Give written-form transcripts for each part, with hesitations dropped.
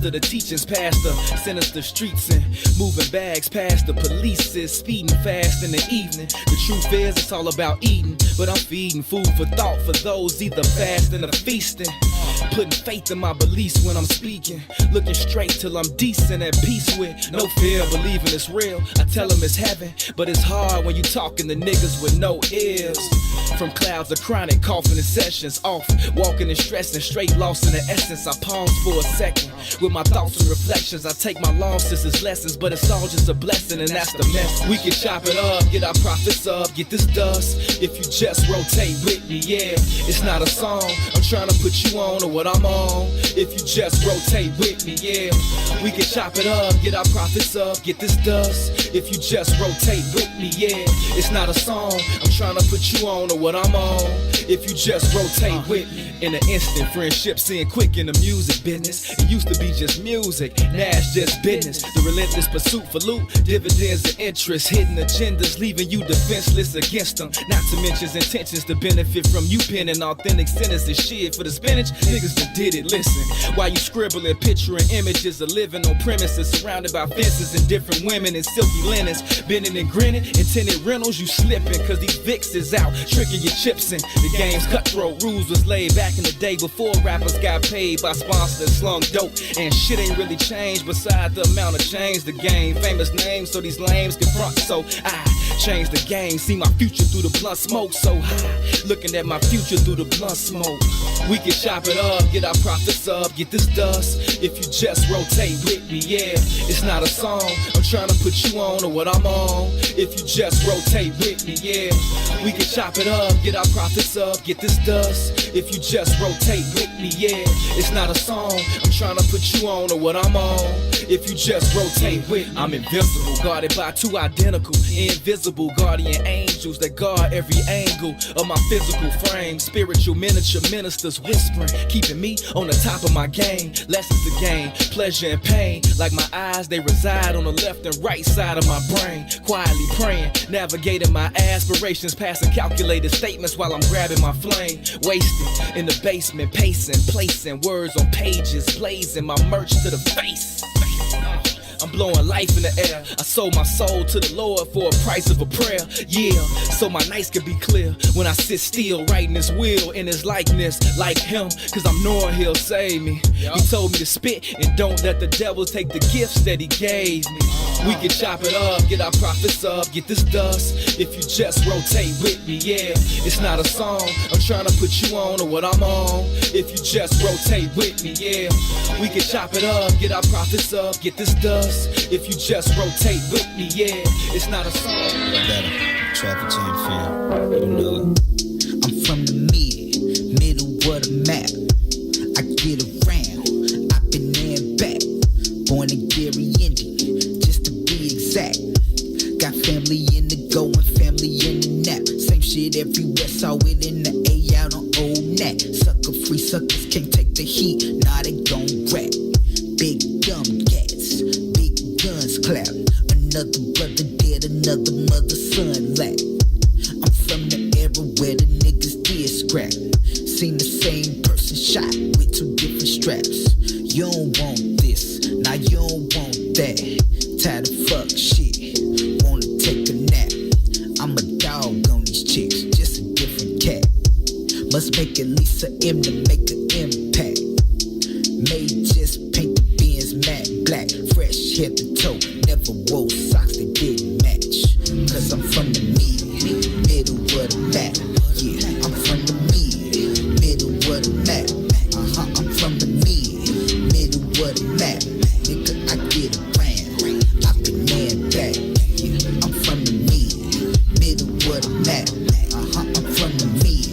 master, the teachings pastor, sinister streets and moving bags past the police is speeding fast in the evening. The truth is it's all about eating, but I'm feeding food for thought for those either fasting or feasting. Putting faith in my beliefs when I'm speaking, looking straight till I'm decent, at peace with no fear, believing it's real. I tell them it's heaven, but it's hard when you talking to niggas with no ears. From clouds of chronic coughing and sessions off, walking and stressing, straight lost in the essence. I pause for a second with my thoughts and reflections. I take my losses as lessons, but it's all just a blessing, and that's the mess. We can chop it up, get our profits up, get this dust. If you just rotate with me, yeah, it's not a song I'm trying to put you on or what I'm on. If you just rotate with me, yeah, we can chop it up, get our profits up, get this dust. If you just rotate with me, yeah, it's not a song I'm trying to put you on or what I'm on. If you just rotate with me. In an instant, friendship seeing quick in the music business. It used to be just music, now it's just business. The relentless pursuit for loot, dividends and interest, hidden agendas, leaving you defenseless against them. Not to mention intentions to benefit from you penning authentic sentences. Shit for the spinach, niggas that did it. Listen, while you scribbling, picturing images of living on premises, surrounded by fences and different women in silky linens, bending and grinning, intended rentals, you slipping, cause these Vicks is out, tricking your chips in. The game's cutthroat, rules was laid back in the day before rappers got paid by sponsors, slung dope, and shit ain't really changed beside the amount of change the game. Famous names so these lames can front, so I change the game. See my future through the blunt smoke so high, looking at my future through the blunt smoke. We can chop it up, get our profits up, get this dust. If you just rotate with me, yeah, it's not a song I'm trying to put you on or what I'm on. If you just rotate with me, yeah, we can chop it up, get our profits up, get this dust. If you just rotate with me, yeah, it's not a song I'm trying to put you on or what I'm on. If you just rotate with me, I'm invincible, guarded by two identical, invisible guardian angels that guard every angle of my physical frame. Spiritual miniature ministers whispering, keeping me on the top of my game. Lessons to gain, pleasure and pain. Like my eyes, they reside on the left and right side of my brain. Quietly praying, navigating my aspirations, passing calculated statements while I'm grabbing my flame. Wasted in the basement, pacing, placing words on pages, blazing my merch to the face. I'm blowing life in the air. I sold my soul to the Lord for a price of a prayer. Yeah, so my nights can be clear when I sit still, writing his will in his likeness, like him, cause I'm knowing he'll save me. He told me to spit and don't let the devil take the gifts that he gave me. We can chop it up, get our profits up, get this dust. If you just rotate with me, yeah, it's not a song I'm trying to put you on or what I'm on. If you just rotate with me, yeah, we can chop it up, get our profits up, get this dust. If you just rotate with me, yeah, it's not a song. Better traffic jam fam, you know it. I'm from the middle of the map. I get around, I've been there and back. Born in Gary, Indian, just to be exact. Got family in the go and family in the nap. Same shit everywhere, saw it in the A out on old Nat. Sucker free suckers can't take the heat, nah they gon' rap. Big dumb gats, big guns clap. Another brother dead, another mother son lack. I'm from the era where the niggas did scrap. Seen the same person shot with two different straps. You don't want this, now you don't want that. Tired of fuck shit, wanna take a nap. I'm a dog on these chicks, just a different cat. Must make at least an M to make an impact. May just paint the Benz matte black, fresh head to toe. Never wore socks that didn't match. Cause I'm from the middle of the map. Yeah, I'm from the middle of the map. I'm from the middle of the map. Nigga, I get around, I've been there and back. Yeah, I'm from the middle of the map. I'm from the middle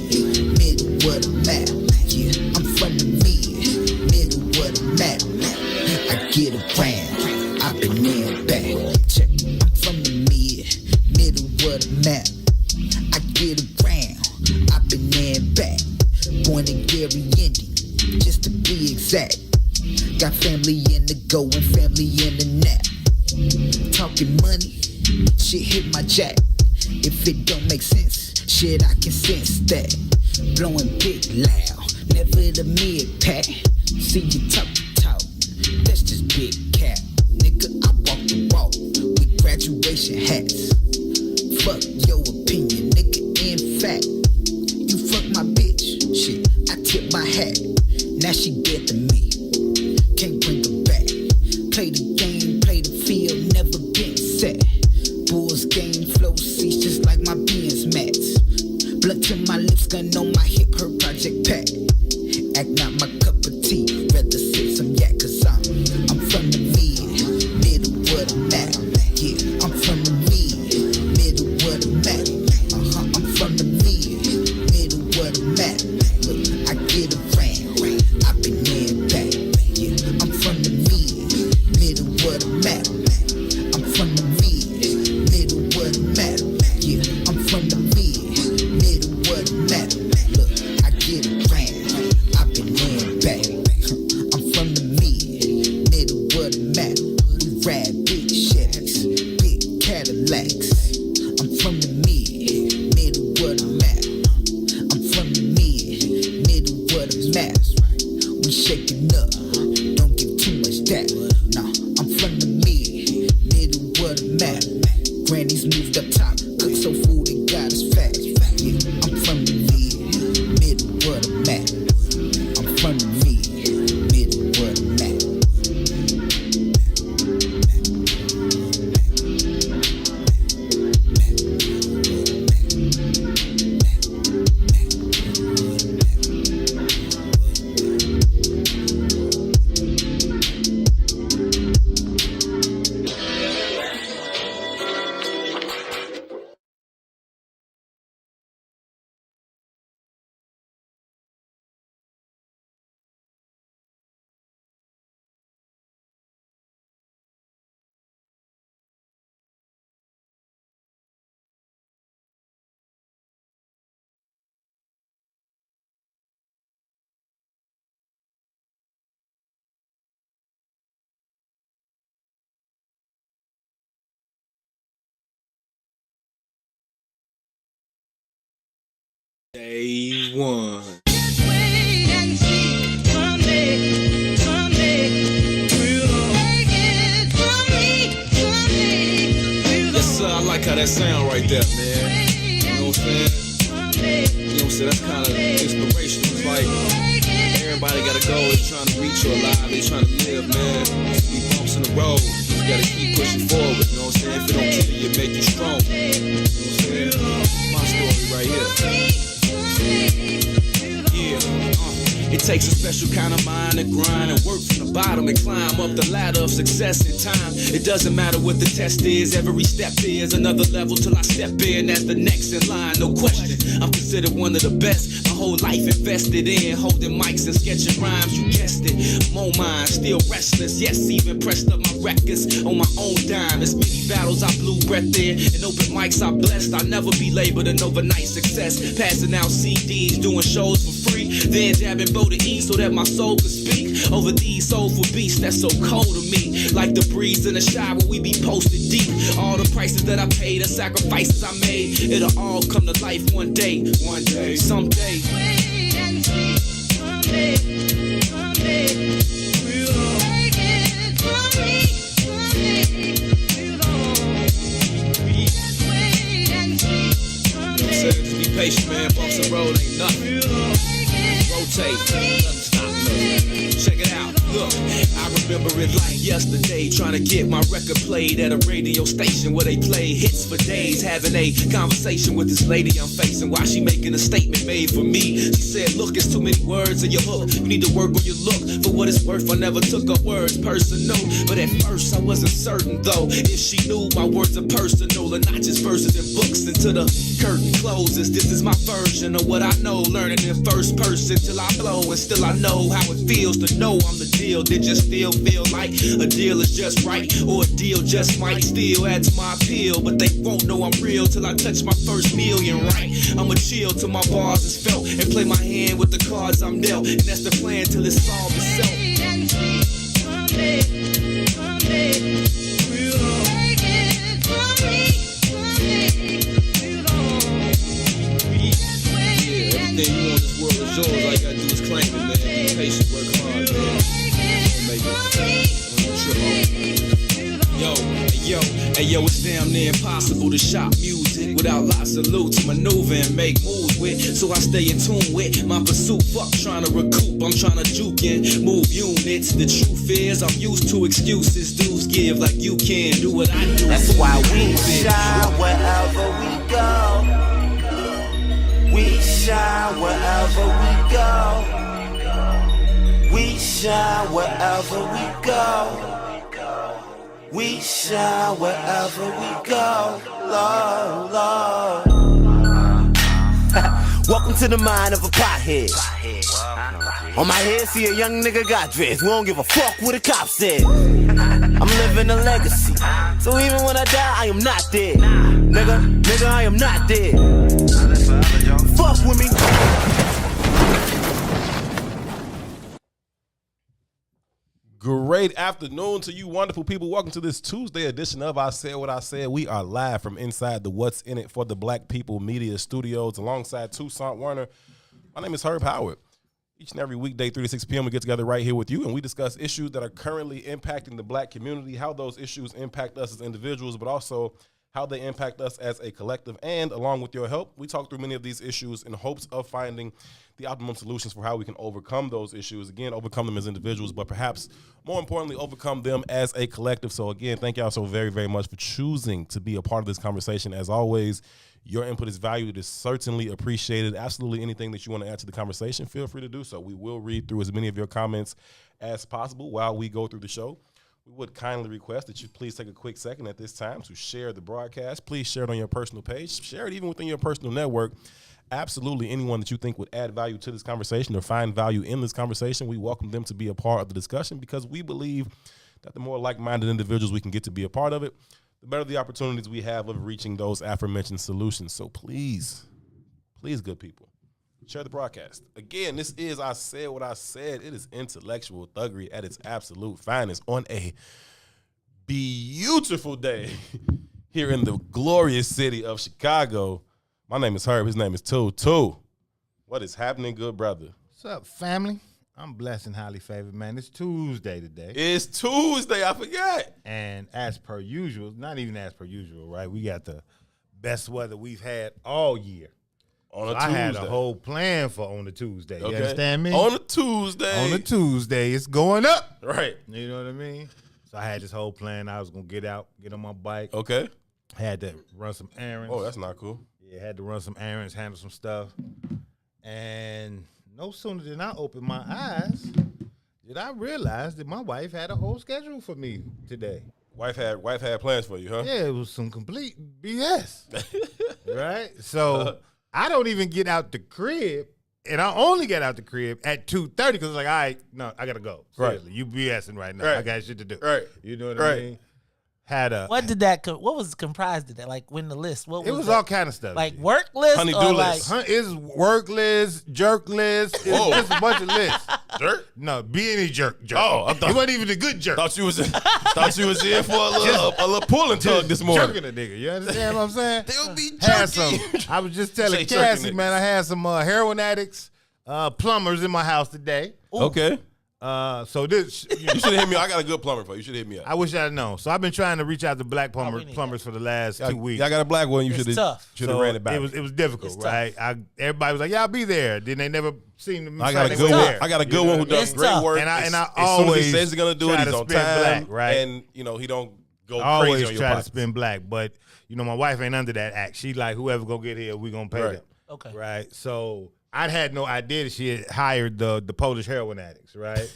of the map. Yeah, I'm from the middle of the map. I get around, I've been there and back. Check, I'm from the middle of the map. I get around, I've been there and back. Born in Gary, Indian, just to be exact. Got family in the go and family in the nap. Talking money, shit hit my jack. If it don't make sense, shit I can sense that. Blowing big loud, never the mid pack. See you talk, that's big cap. Nigga, I walk the walk with graduation hats. Fuck your opinion, nigga, in fact. You fuck my bitch, shit, I tip my hat. Now she dead to me, can't bring her back. Play the game, play the field, never been set. Bulls game, flow seats just like my Benz mats. Blood to my lips, gun on my hip, her project pack. Act not my cup of tea, rather sip some yak, cause I'm from the middle of the map. Yeah, I'm from the middle of the map. I'm from the middle of the map. Look, I get around, I've been there and back. Yeah, I'm from the middle of the map. I'm from the middle of the map. Yeah, I'm from the middle of the map. Look, I get around, I've been there and back. I'm from the middle of the map. We ride big Chevys, big Cadillacs. I'm from the middle of the map. I'm from the middle of the map. We shaking up, don't give too much that. Nah, I'm from the middle of the map. Granny's moved up top, cook so food it got us fat. Yeah, I'm from the middle of the map. I'm from the middle of the map. Day one. Yes, sir, I like how that sound right there, man. You know what I'm saying? You know what I'm saying? That's kind of inspirational. It's like everybody got a goal. They're trying to reach or alive. They're trying to live, man. Be bumps in the road. You just gotta keep pushing forward. You know what I'm saying? If it don't kill you, it make you strong. You know what I'm saying? My story right here. Yeah, it takes a special kind of mind to grind and work from the bottom and climb up the ladder of success in time. It doesn't matter what the test is, every step is another level till I step in as the next in line, no question. I'm considered one of the best, my whole life invested in, holding mics and sketching rhymes, you guessed it. I'm on mine, still restless, yes, even pressed up my records on my own dime. As many battles I blew breath in, and open mics I blessed. I'll never be labeled an overnight success, passing out CDs, doing shows for free, then dabbing Bo to eat so that my soul could speak over these soulful beats that's so cold to me. Like the breeze in the shower, we be posted deep. All the prices that I paid, the sacrifices I made, it'll all come to life one day, someday. Wait and see, someday. Just be patient, man. Bumps the road ain't nothing. Rotate, nothing stopping us. Check it out. Look, I remember it like yesterday, trying to get my record played at a radio station where they play hits for days. Having a conversation with this lady I'm facing while she making a statement made for me. She said, look, it's too many words in your hook. You need to work on your look. For what it's worth, I never took her words personal. But at first I wasn't certain though if she knew my words are personal and not just verses and books until the curtain closes. This is my version of what I know, learning in first person till I blow, and still I know how it feels to know I'm the deal. Did you still feel like a deal is just right, or a deal just might still add to my appeal? But they won't know I'm real till I touch my first million, right? I'ma chill till my bars is felt and play my hand with the cards I'm dealt, and that's the plan till it's solved itself. Everything you want in this world is yours. All you gotta do is claim it, man. Be patient, work hard, man. Don't make it. Yo, it's damn near impossible to shop music without lots of loot to maneuver and make moves with. So I stay in tune with my pursuit. Fuck trying to recoup, I'm trying to juke and move units. The truth is, I'm used to excuses dudes give, like you can do what I do. That's why we shine wherever we go. We shine wherever we go. We shine wherever we go. We shine wherever we go, Lord, Lord. Welcome to the mind of a pothead. On my head, see a young nigga got dressed. We don't give a fuck what the cop said. I'm living a legacy, so even when I die, I am not dead. Nigga, I am not dead. Fuck with me. Great afternoon to you wonderful people. Welcome to this Tuesday edition of I Said What I Said. We are live from inside the What's In It for the Black People Media Studios alongside Toussaint Werner. My name is Howard. Each and every weekday, 3 to 6 p.m., we get together right here with you and we discuss issues that are currently impacting the black community, how those issues impact us as individuals, but also how they impact us as a collective. And along with your help, we talk through many of these issues in hopes of finding the optimum solutions for how we can overcome those issues. Again, overcome them as individuals, but perhaps more importantly, overcome them as a collective. So again, thank y'all so very, very much for choosing to be a part of this conversation. As always, your input is valued. It is certainly appreciated. Absolutely anything that you want to add to the conversation, feel free to do so. We will read through as many of your comments as possible while we go through the show. We would kindly request that you please take a quick second at this time to share the broadcast. Please share it on your personal page. Share it even within your personal network. Absolutely anyone that you think would add value to this conversation or find value in this conversation, we welcome them to be a part of the discussion because we believe that the more like-minded individuals we can get to be a part of it, the better the opportunities we have of reaching those aforementioned solutions. So please, good people, share the broadcast. Again, this is I Said What I Said. It is intellectual thuggery at its absolute finest on a beautiful day here in the glorious city of Chicago. My name is Herb. His name is Two. What is happening, good brother? What's up, family? I'm blessed and highly favored, man. It's Tuesday today. It's Tuesday. I forgot. And as per usual, not even as per usual, right? We got the best weather we've had all year. I had a whole plan for on the Tuesday. You understand me? On a Tuesday. On a Tuesday, it's going up. Right. You know what I mean? So I had this whole plan. I was going to get out, get on my bike. Okay. Had to run some errands. Oh, that's not cool. Yeah, had to run some errands, handle some stuff. And no sooner than I opened my eyes, did I realize that my wife had a whole schedule for me today. Wife had plans for you, huh? Yeah, it was some complete BS. Right? So I don't even get out the crib, and I only get out the crib at 2:30 because it's like, all right, no, I got to go. Seriously, you BSing right now. Right. I got shit to do. Right. You know what I mean? What was comprised of that? Like, when the list? What was it was that? all kind of stuff. Like work list Honey-do or list. like It's work list, jerk list. It's just a bunch of lists. Jerk? No, be any jerk. Oh, I thought, it wasn't even a good jerk. Thought you was in for a little pulling tug this morning. Jerking a nigga. You understand what I'm saying? They'll be Had jerky. I was just telling Say Cassie, jerking man, I had some heroin addicts, plumbers in my house today. Okay. So this, You should have hit me up. I got a good plumber for you. You should hit me up. I wish I'd known. So I've been trying to reach out to black plumbers for the last 2 weeks. I got a black one. You It's should tough. have So ran it back. It was difficult, It's right? Everybody was like, "Yeah, I'll be there." Then they never seemed to. I got a say good they were one. there. I got a You good know one who what I mean? does It's great tough. work. And I as soon as he always says he's gonna do it, try he's to on spin time, black, right? And he don't go I crazy always on your try to pockets. spin black, but my wife ain't under that act. She like, whoever gonna get here, we gonna pay Right. them. Okay. Right. So I had no idea that she had hired the Polish heroin addicts, right?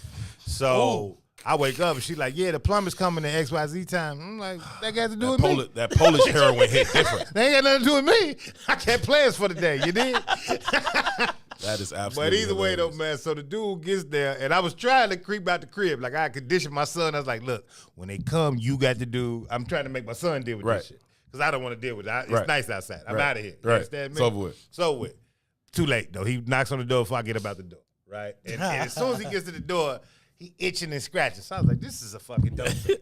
So I wake up and she's like, "Yeah, the plumber's coming at XYZ time." I'm like, "That got to do with me." That Polish heroin hit different. They ain't got nothing to do with me. I got plans for the day. You did. That is absolutely. But either way, though, hilarious. man. So the dude gets there, and I was trying to creep out the crib. Like, I conditioned my son. I was like, "Look, when they come, you got to do." I'm trying to make my son deal with Right. this shit because I don't want to deal with it. It's Right. nice outside. I'm Right. out of here. You Right. understand me? It's over with. So with. Too late though. He knocks on the door before I get up out the door. Right. And as soon as he gets to the door, he itching and scratching. So I was like, "This is a fucking dope thing.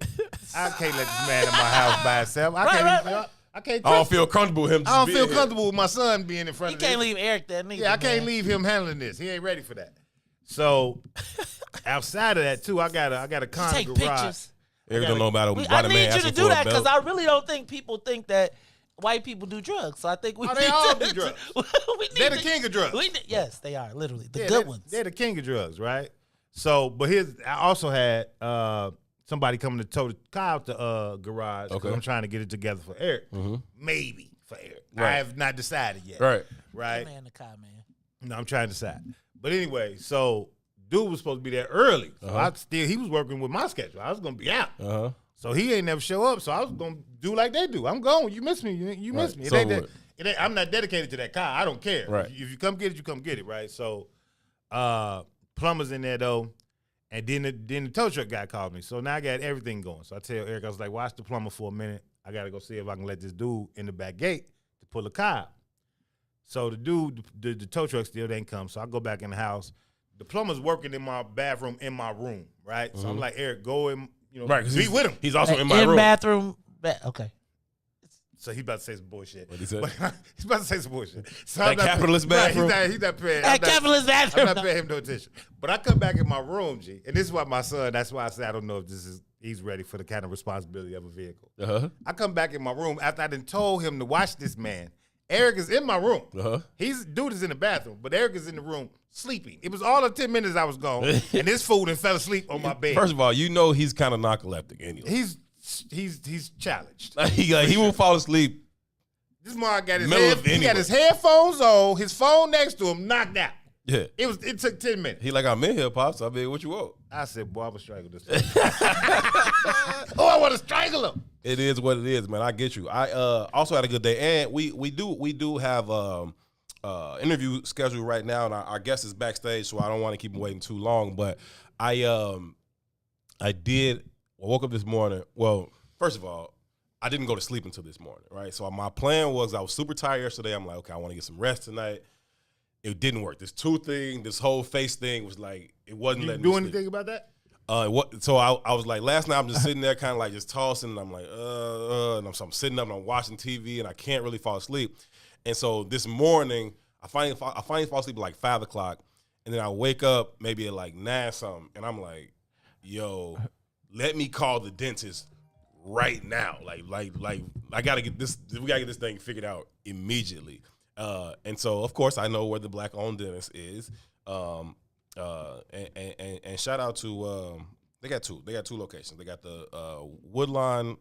I can't let this man in my house by himself. I can't. I can't. I don't feel comfortable with him. I don't just feel being comfortable with my son being in front You of this. can't leave Eric there, nigga. Yeah, I can't leave him handling this. He ain't ready for that. So outside of that too, I got a condo Take garage. pictures. Eric don't know about it. I need you to do that because I really don't think people think that white people do drugs. So I think we they all do drugs. They're the king of drugs. Yes, they are literally the good ones. They're the king of drugs, right? So, but I also had somebody coming to tow the car out the garage because I'm trying to get it together for Eric. Maybe for Eric. Right. I have not decided yet. Right. That man, the car, man. No, I'm trying to decide. But anyway, so dude was supposed to be there early. So he was working with my schedule. I was gonna be out. So he ain't never show up. So I was gonna do like they do. I'm going. You miss me. You miss me. I'm not dedicated to that car. I don't care. Right. If you come get it, you come get it. Right. So, plumber's in there though, and then the tow truck guy called me. So now I got everything going. So I tell Eric, I was like, watch the plumber for a minute. I gotta go see if I can let this dude in the back gate to pull a car out. So the dude, the tow truck still didn't come. So I go back in the house. The plumber's working in my bathroom in my room, right? So I'm like, Eric, go in, right, be with him. He's also in my room. Bathroom. Okay. So he's about to say some bullshit. What he said? He's about to say some bullshit. So that capitalist bathroom? He's not paying. Capitalist bathroom. I'm not paying him no attention. But I come back in my room, G, and this is why my son, that's why I say I don't know if he's ready for the kind of responsibility of a vehicle. I come back in my room after I done told him to watch this man. Eric is in my room. Dude is in the bathroom, but Eric is in the room sleeping. It was all of 10 minutes I was gone, and this fool done fell asleep on my bed. First of all, you know he's kind of narcoleptic anyway. He's challenged. He won't fall asleep. This man got his headphones on, his phone next to him, knocked out. Yeah. It took 10 minutes. He like, I'm in here, Pops. I mean, what you want? I said, boy, I'm going to strangle this thing. I want to strangle him. It is what it is, man. I get you. I also had a good day. And we do have interview scheduled right now, and our guest is backstage, so I don't want to keep him waiting too long. But I woke up this morning. Well, first of all, I didn't go to sleep until this morning, right? So my plan was I was super tired yesterday. I'm like, okay, I want to get some rest tonight. It didn't work. This tooth thing, this whole face thing was like, it wasn't letting me sleep. You do anything about that? So I was like, last night I'm just sitting there kind of like just tossing, and I'm like, and so I'm sitting up and I'm watching TV, and I can't really fall asleep. And so this morning, I finally fall asleep at like 5 o'clock, and then I wake up maybe at like 9 something, and I'm like, yo, let me call the dentist right now. Like I gotta get this. We gotta get this thing figured out immediately. And so of course I know where the black-owned dentist is. And shout out to they got two locations. They got the Woodlawn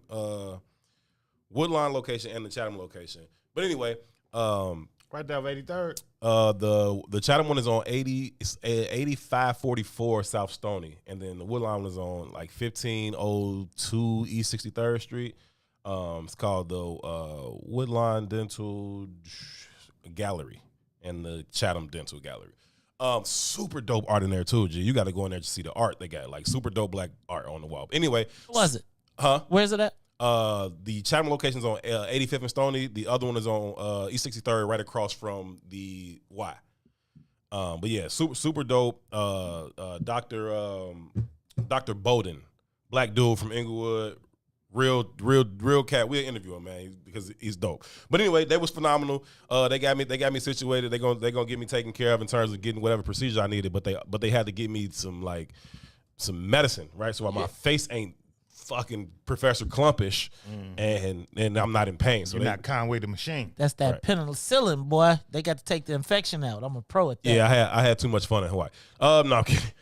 location and the Chatham location. But anyway, right there, 83rd. The Chatham one is on 8544 South Stony, and then the Woodlawn is on like 1502 East 63rd Street. It's called the Woodlawn Dental Gallery and the Chatham Dental Gallery. Super dope art in there too, G. You got to go in there to see the art. They got like super dope black art on the wall. Anyway, what was it? Where's it at? The Chatham location's on 85th and Stony. The other one is on East 63rd, right across from the Y. But yeah, super dope. Dr. Bowden, black dude from Inglewood, real cat. We'll interview him, man, because he's dope. But anyway, they was phenomenal. They got me situated. They gonna get me taken care of in terms of getting whatever procedure I needed. But they had to give me some medicine, right? So my face ain't fucking Professor Klumpish, and I'm not in pain. So you're not Conway the Machine. That's that penicillin, boy. They got to take the infection out. I'm a pro at that. Yeah, I had too much fun in Hawaii. No, I'm kidding.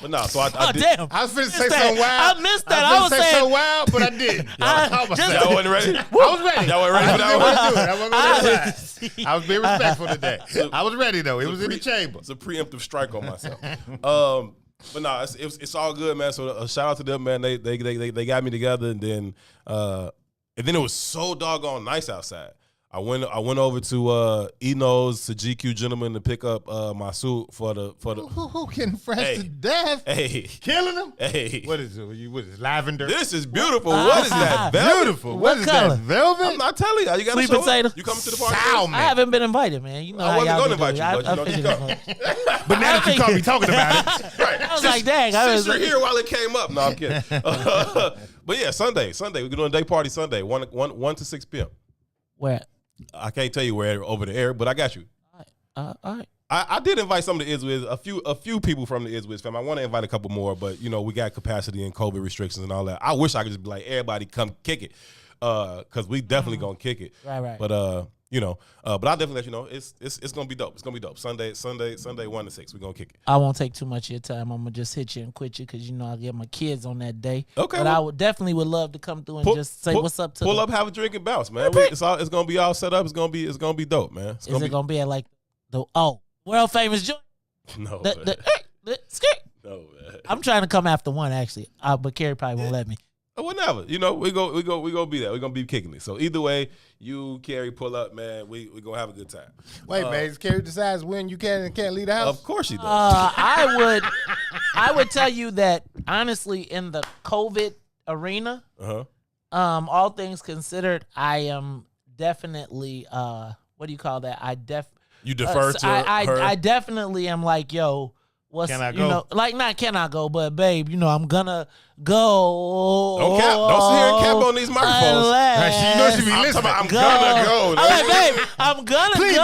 But no, so I did. Damn. I was finna say something wild. I missed that. I was saying so wild, but I did. Y'all wasn't ready? I was ready. Y'all weren't ready for that one? I was being respectful today. I was ready, though. It was in the chamber. It's a preemptive strike on myself. But no, it's all good, man. So a shout out to them, man. They got me together, and then it was so doggone nice outside. I went over to Eno's to GQ Gentleman to pick up my suit for the who getting fresh to death? Hey, killing them? Hey, what is it? What is it? Lavender? This is beautiful. What is that? Velvet? Beautiful. What is color? that? Velvet? I'm not telling you. You got Sweet to show potato. up. You coming to the party? Salmon. I haven't been invited, man. You know I how wasn't y'all gonna invite do. you, but you know you go. But now that you caught me talking about it, Right. I was like, dang. Since you're here while it came up. No, I'm kidding. But yeah, Sunday. We're doing a day party Sunday, 1 to 6 p.m. Where? I can't tell you where over the air, but I got you. All right. I did invite some of the Izwiz, a few people from the Izwiz fam. I want to invite a couple more, but you know we got capacity and COVID restrictions and all that. I wish I could just be like everybody come kick it, because we definitely gonna kick it. Right. But you know, but I'll definitely let you know it's gonna be dope. It's gonna be dope. Sunday 1 to 6. We're gonna kick it. I won't take too much of your time. I'm gonna just hit you and quit you because you know I get my kids on that day. Okay, but well, I would definitely love to come through and just say what's up to pull them. up, have a drink and bounce, man. It's gonna be all set up. It's gonna be dope, man. Is it gonna be at like the world famous joint? No, No, man. I'm trying to come after one actually, but Carrie probably won't let me. Whatever, you know, we go be there. We're gonna be kicking it. So either way, you Carrie pull up, man. We gonna have a good time. Wait, man, Carrie decides when you can and can't leave the house. Of course she does. I would tell you that honestly, in the COVID arena, all things considered, I am definitely what do you call that? You defer to her. I definitely am like, yo, what's Can I you go? know, like not can I go, but babe, you know, I'm gonna go. Don't sit here and cap on these microphones. You know she be listening. I'm gonna go. I'm like, babe, I'm gonna Please, go.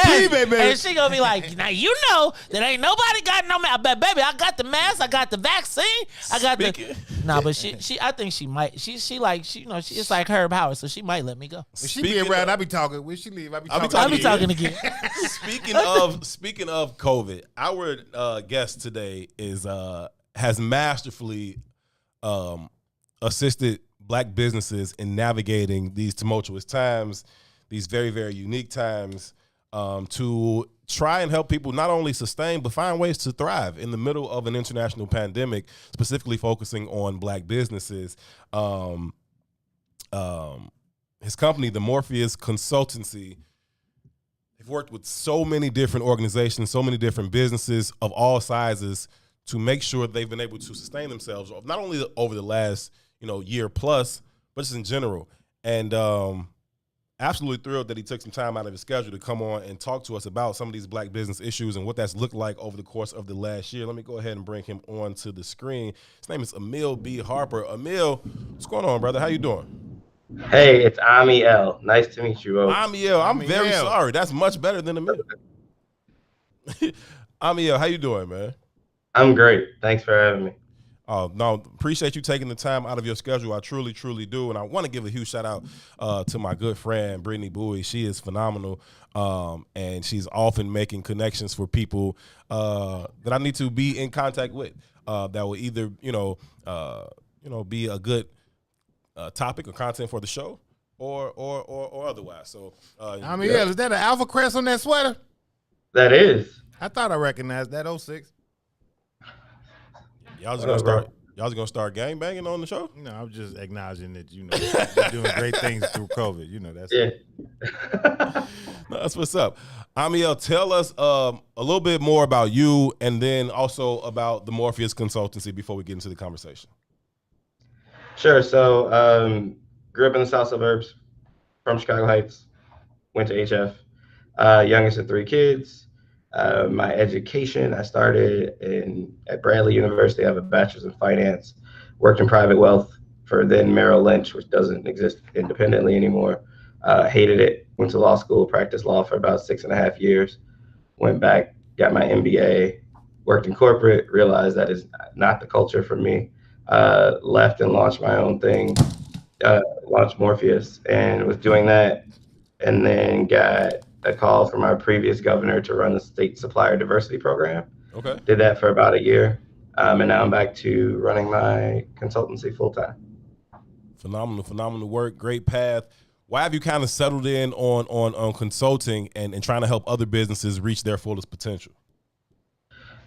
Please, baby. And she gonna be like, now you know that ain't nobody got no mask. But baby, I got the mask, I got the vaccine, I got the. Nah, but she, I think she might. She like, she, you know, it's like Herb Howard, so she might let me go. When she be around, I be talking. When she leave, I be talking. I'll be talking again. Speaking of COVID, our guest today has masterfully assisted Black businesses in navigating these tumultuous times, these very, very unique times, to try and help people not only sustain but find ways to thrive in the middle of an international pandemic, specifically focusing on Black businesses. His company, the Morpheus Consultancy, they've worked with so many different organizations, so many different businesses of all sizes to make sure they've been able to sustain themselves, not only over the last year plus, but just in general. And absolutely thrilled that he took some time out of his schedule to come on and talk to us about some of these Black business issues and what that's looked like over the course of the last year. Let me go ahead and bring him on to the screen. His name is Emil B. Harper. Emil, what's going on, brother? How you doing? Hey, it's Amiel. Nice to meet you, bro. Amiel, I'm very sorry. That's much better than Emil. Amiel, how you doing, man? I'm great. Thanks for having me. Oh, no, appreciate you taking the time out of your schedule. I truly, truly do. And I want to give a huge shout out to my good friend, Brittany Bowie. She is phenomenal. And she's often making connections for people that I need to be in contact with that will either, be a good topic or content for the show or otherwise. So, is that an Alpha Crest on that sweater? That is. I thought I recognized that 06. Y'all just gonna start gangbanging on the show? No, I'm just acknowledging that you're doing great things through COVID. That's Yeah. No, that's what's up. Amiel, tell us a little bit more about you and then also about the Morpheus Consultancy before we get into the conversation. Sure. So, grew up in the south suburbs from Chicago Heights, went to HF, youngest of 3 kids. My education, I started at Bradley University. I have a bachelor's in finance, worked in private wealth for then Merrill Lynch, which doesn't exist independently anymore. Hated it, went to law school, practiced law for about 6.5 years, went back, got my MBA, worked in corporate, realized that is not the culture for me. Left and launched my own thing, launched Morpheus, and was doing that, and then got a call from our previous governor to run the state supplier diversity program. Okay. Did that for about a year. And now I'm back to running my consultancy full time. Phenomenal work. Great path. Why have you kind of settled in on consulting and trying to help other businesses reach their fullest potential?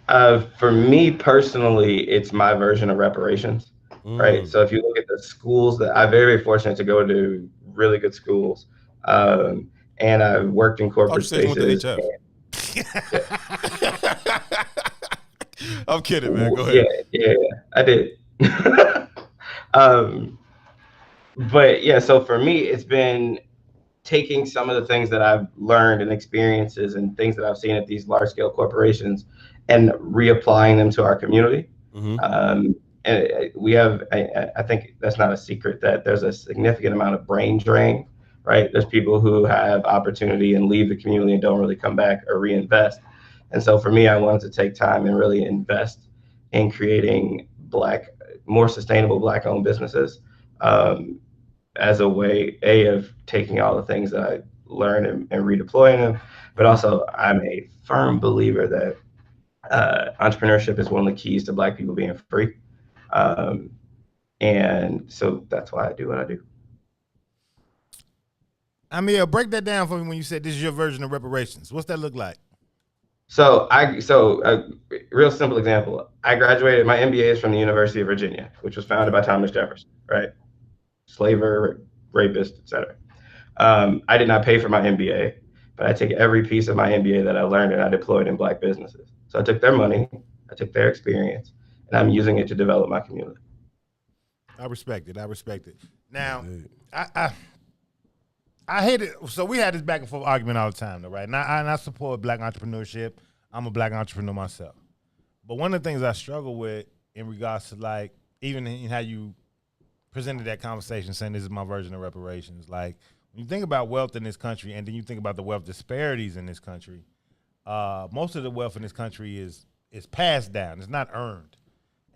For me personally, it's my version of reparations, right? So if you look at the schools that I'm very, very fortunate to go to really good schools. And I've worked in corporate spaces. I'm kidding, man. Go ahead. Yeah, I did. But yeah, so for me, it's been taking some of the things that I've learned and experiences and things that I've seen at these large scale corporations and reapplying them to our community. And we have, I think that's not a secret, that there's a significant amount of brain drain right? There's people who have opportunity and leave the community and don't really come back or reinvest. And so for me, I wanted to take time and really invest in creating more sustainable Black-owned businesses, as a way, of taking all the things that I learned and redeploying them. But also, I'm a firm believer that entrepreneurship is one of the keys to Black people being free. And so that's why I do what I do. Amir, break that down for me when you said this is your version of reparations. What's that look like? So a real simple example. I graduated, my MBA is from the University of Virginia, which was founded by Thomas Jefferson, right? Slaver, rapist, etc. I did not pay for my MBA, but I took every piece of my MBA that I learned and I deployed in Black businesses. So I took their money, I took their experience, and I'm using it to develop my community. I respect it. Now, I hate it. So we had this back and forth argument all the time, though, right? And I support Black entrepreneurship. I'm a Black entrepreneur myself. But one of the things I struggle with in regards to, like, even in how you presented that conversation saying this is my version of reparations, like, when you think about wealth in this country and then you think about the wealth disparities in this country, most of the wealth in this country is passed down. It's not earned.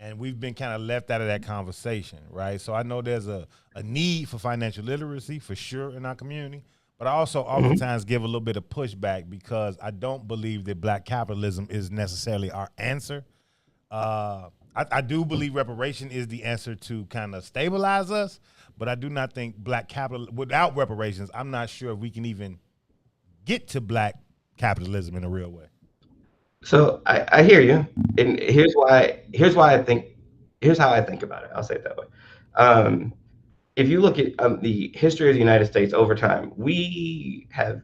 And we've been kind of left out of that conversation, right? So I know there's a need for financial literacy for sure in our community, but I also oftentimes give a little bit of pushback because I don't believe that Black capitalism is necessarily our answer. I do believe reparation is the answer to kind of stabilize us, but I do not think Black capital, without reparations, I'm not sure if we can even get to Black capitalism in a real way. So I hear you, and here's how I think about it. I'll say it that way. If you look at the history of the United States over time, we have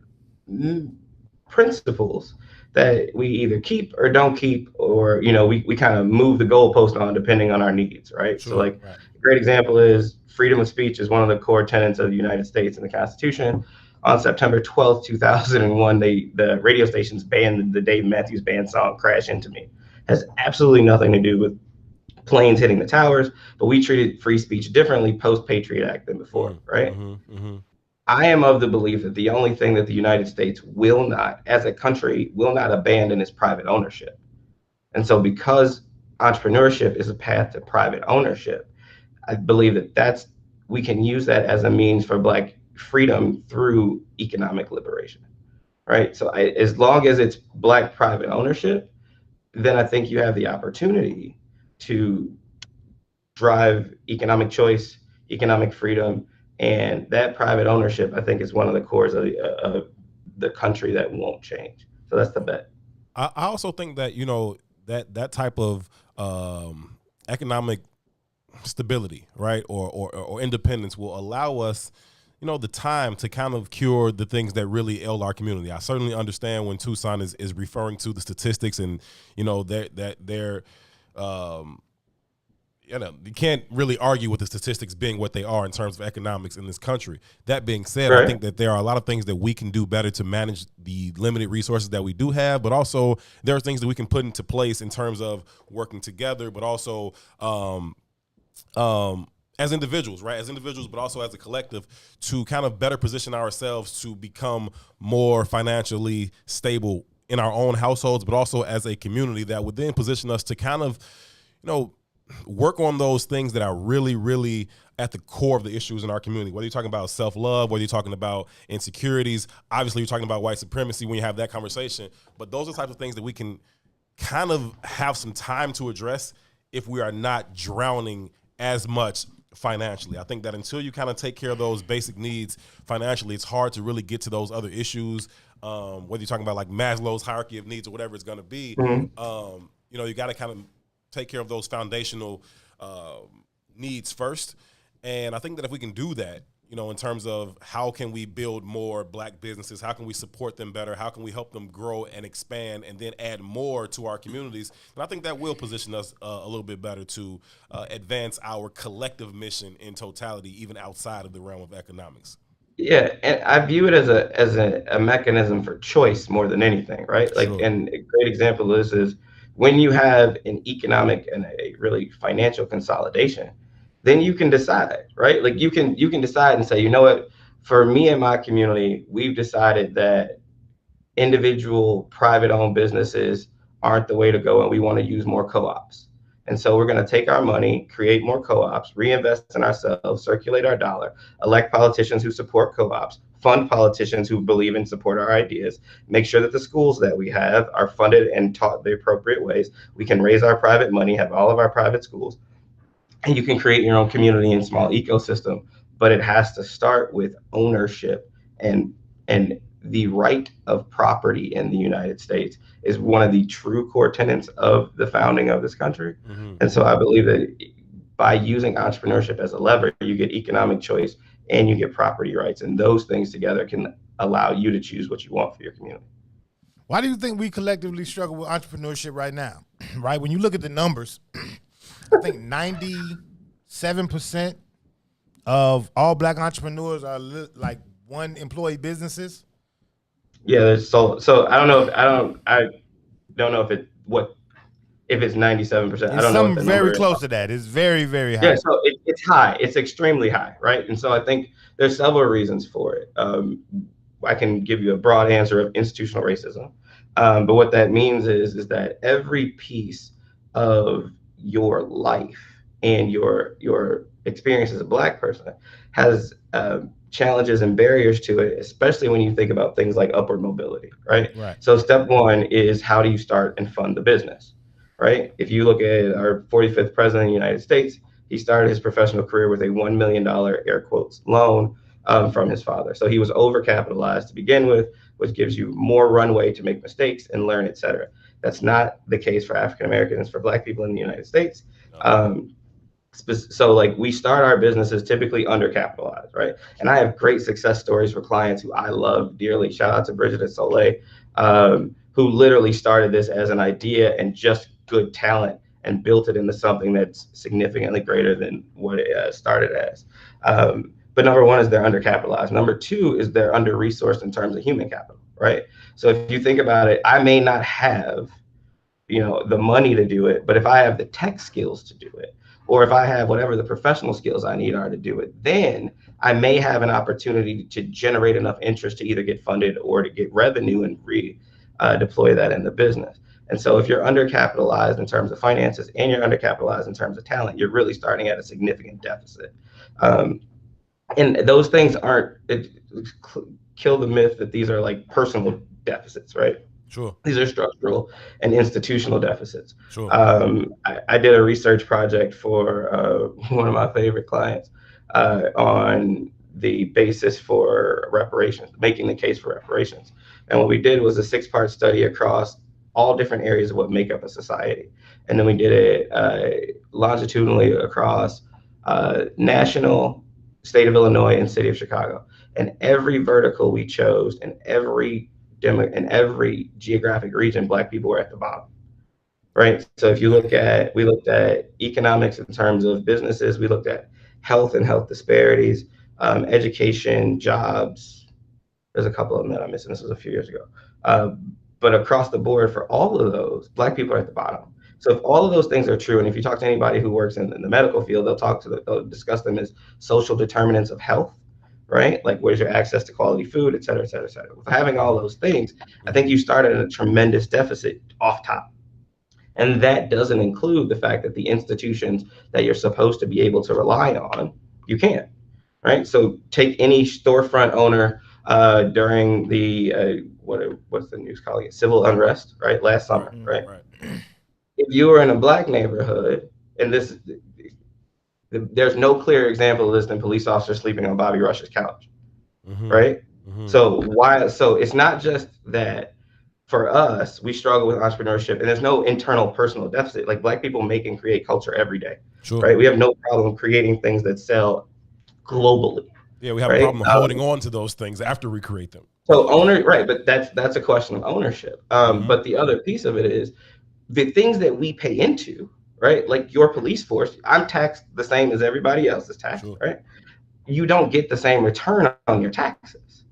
principles that we either keep or don't keep, or we kind of move the goalpost on depending on our needs, right? Sure, so a great example is freedom of speech is one of the core tenets of the United States and the Constitution. On September 12th, 2001, the radio stations banned the Dave Matthews Band song "Crash Into Me." It has absolutely nothing to do with planes hitting the towers, but we treated free speech differently post-Patriot Act than before, right? I am of the belief that the only thing that the United States will not, as a country, will not abandon is private ownership. And so because entrepreneurship is a path to private ownership, I believe that we can use that as a means for Black freedom through economic liberation, right? So as long as it's Black private ownership, then I think you have the opportunity to drive economic choice, economic freedom, and that private ownership, I think, is one of the cores of the country that won't change. So that's the bet. I also think that, that type of economic stability, right, or independence will allow us, the time to kind of cure the things that really ail our community. I certainly understand when Toussaint is referring to the statistics and, that they're, you can't really argue with the statistics being what they are in terms of economics in this country. That being said, right. I think that there are a lot of things that we can do better to manage the limited resources that we do have, but also there are things that we can put into place in terms of working together, but also as individuals, right? As individuals, but also as a collective, to kind of better position ourselves to become more financially stable in our own households, but also as a community that would then position us to kind of, work on those things that are really, really at the core of the issues in our community. Whether you're talking about self-love, whether you're talking about insecurities, obviously you're talking about white supremacy when you have that conversation, but those are the types of things that we can kind of have some time to address if we are not drowning as much financially. I think that until you kind of take care of those basic needs financially, it's hard to really get to those other issues, whether you're talking about like Maslow's hierarchy of needs or whatever it's going to be. You got to kind of take care of those foundational needs first. And I think that if we can do that, in terms of how can we build more Black businesses, how can we support them better, how can we help them grow and expand and then add more to our communities, and I think that will position us a little bit better to advance our collective mission in totality, even outside of the realm of economics. Yeah, and I view it as a mechanism for choice more than anything, right? Sure. And a great example of this is when you have an economic and a really financial consolidation, then you can decide, right? Like you can decide and say, you know what, for me and my community, we've decided that individual private owned businesses aren't the way to go, and we want to use more co-ops. And so we're going to take our money, create more co-ops, reinvest in ourselves, circulate our dollar, elect politicians who support co-ops, fund politicians who believe and support our ideas, make sure that the schools that we have are funded and taught the appropriate ways. We can raise our private money, have all of our private schools, and you can create your own community and small ecosystem. But it has to start with ownership, and the right of property in the United States is one of the true core tenets of the founding of this country. And so I believe that by using entrepreneurship as a lever, you get economic choice and you get property rights. And those things together can allow you to choose what you want for your community. Why do you think we collectively struggle with entrepreneurship right now? Right? When you look at the numbers, I think 97% of all Black entrepreneurs are like one employee businesses. Yeah, so I don't know if it's 97%. I don't know. Something very close to that. It's very, very high. Yeah, so it's high. It's extremely high, right? And so I think there's several reasons for it. I can give you a broad answer of institutional racism, but what that means is that every piece of your life and your experience as a Black person has challenges and barriers to it, especially when you think about things like upward mobility, right? So step one is, how do you start and fund the business, right? If you look at our 45th president of the United States, he started his professional career with a $1 million air quotes loan from his father. So he was overcapitalized to begin with, which gives you more runway to make mistakes and learn, et cetera. That's not the case for African Americans, for Black people in the United States. So like, we start our businesses typically undercapitalized, right? And I have great success stories for clients who I love dearly. Shout out to Bridget and Soleil, who literally started this as an idea and just good talent and built it into something that's significantly greater than what it started as. But number one is they're undercapitalized. Number two is they're under-resourced in terms of human capital, right? So if you think about it, I may not have, the money to do it, but if I have the tech skills to do it, or if I have whatever the professional skills I need are to do it, then I may have an opportunity to generate enough interest to either get funded or to get revenue and deploy that in the business. And so if you're undercapitalized in terms of finances and you're undercapitalized in terms of talent, you're really starting at a significant deficit. And those things kill the myth that these are like personal deficits, right? Sure. These are structural and institutional deficits. Sure. I did a research project for one of my favorite clients on the basis for reparations, making the case for reparations. And what we did was a 6-part study across all different areas of what make up a society. And then we did it longitudinally across national, state of Illinois, and city of Chicago. And every vertical we chose, and every geographic region, Black people were at the bottom, right? So if you we looked at economics in terms of businesses, we looked at health and health disparities, education, jobs. There's a couple of them that I'm missing. This was a few years ago. But across the board for all of those, Black people are at the bottom. So if all of those things are true, and if you talk to anybody who works in the medical field, they'll discuss them as social determinants of health, right? Like, where's your access to quality food, et cetera, et cetera, et cetera. With having all those things, I think you start at a tremendous deficit off top. And that doesn't include the fact that the institutions that you're supposed to be able to rely on, you can't, right? So take any storefront owner during the, what's the news calling it? Civil unrest, right? Last summer, right? If you were in a Black neighborhood, and there's no clearer example of this than police officers sleeping on Bobby Rush's couch, right? So it's not just that for us, we struggle with entrepreneurship, and there's no internal personal deficit. Like, Black people make and create culture every day, right? We have no problem creating things that sell globally. Yeah, we have a problem holding on to those things after we create them. So right, but that's a question of ownership. But the other piece of it is the things that we pay into, right? Like your police force, I'm taxed the same as everybody else is taxed, right? You don't get the same return on your taxes.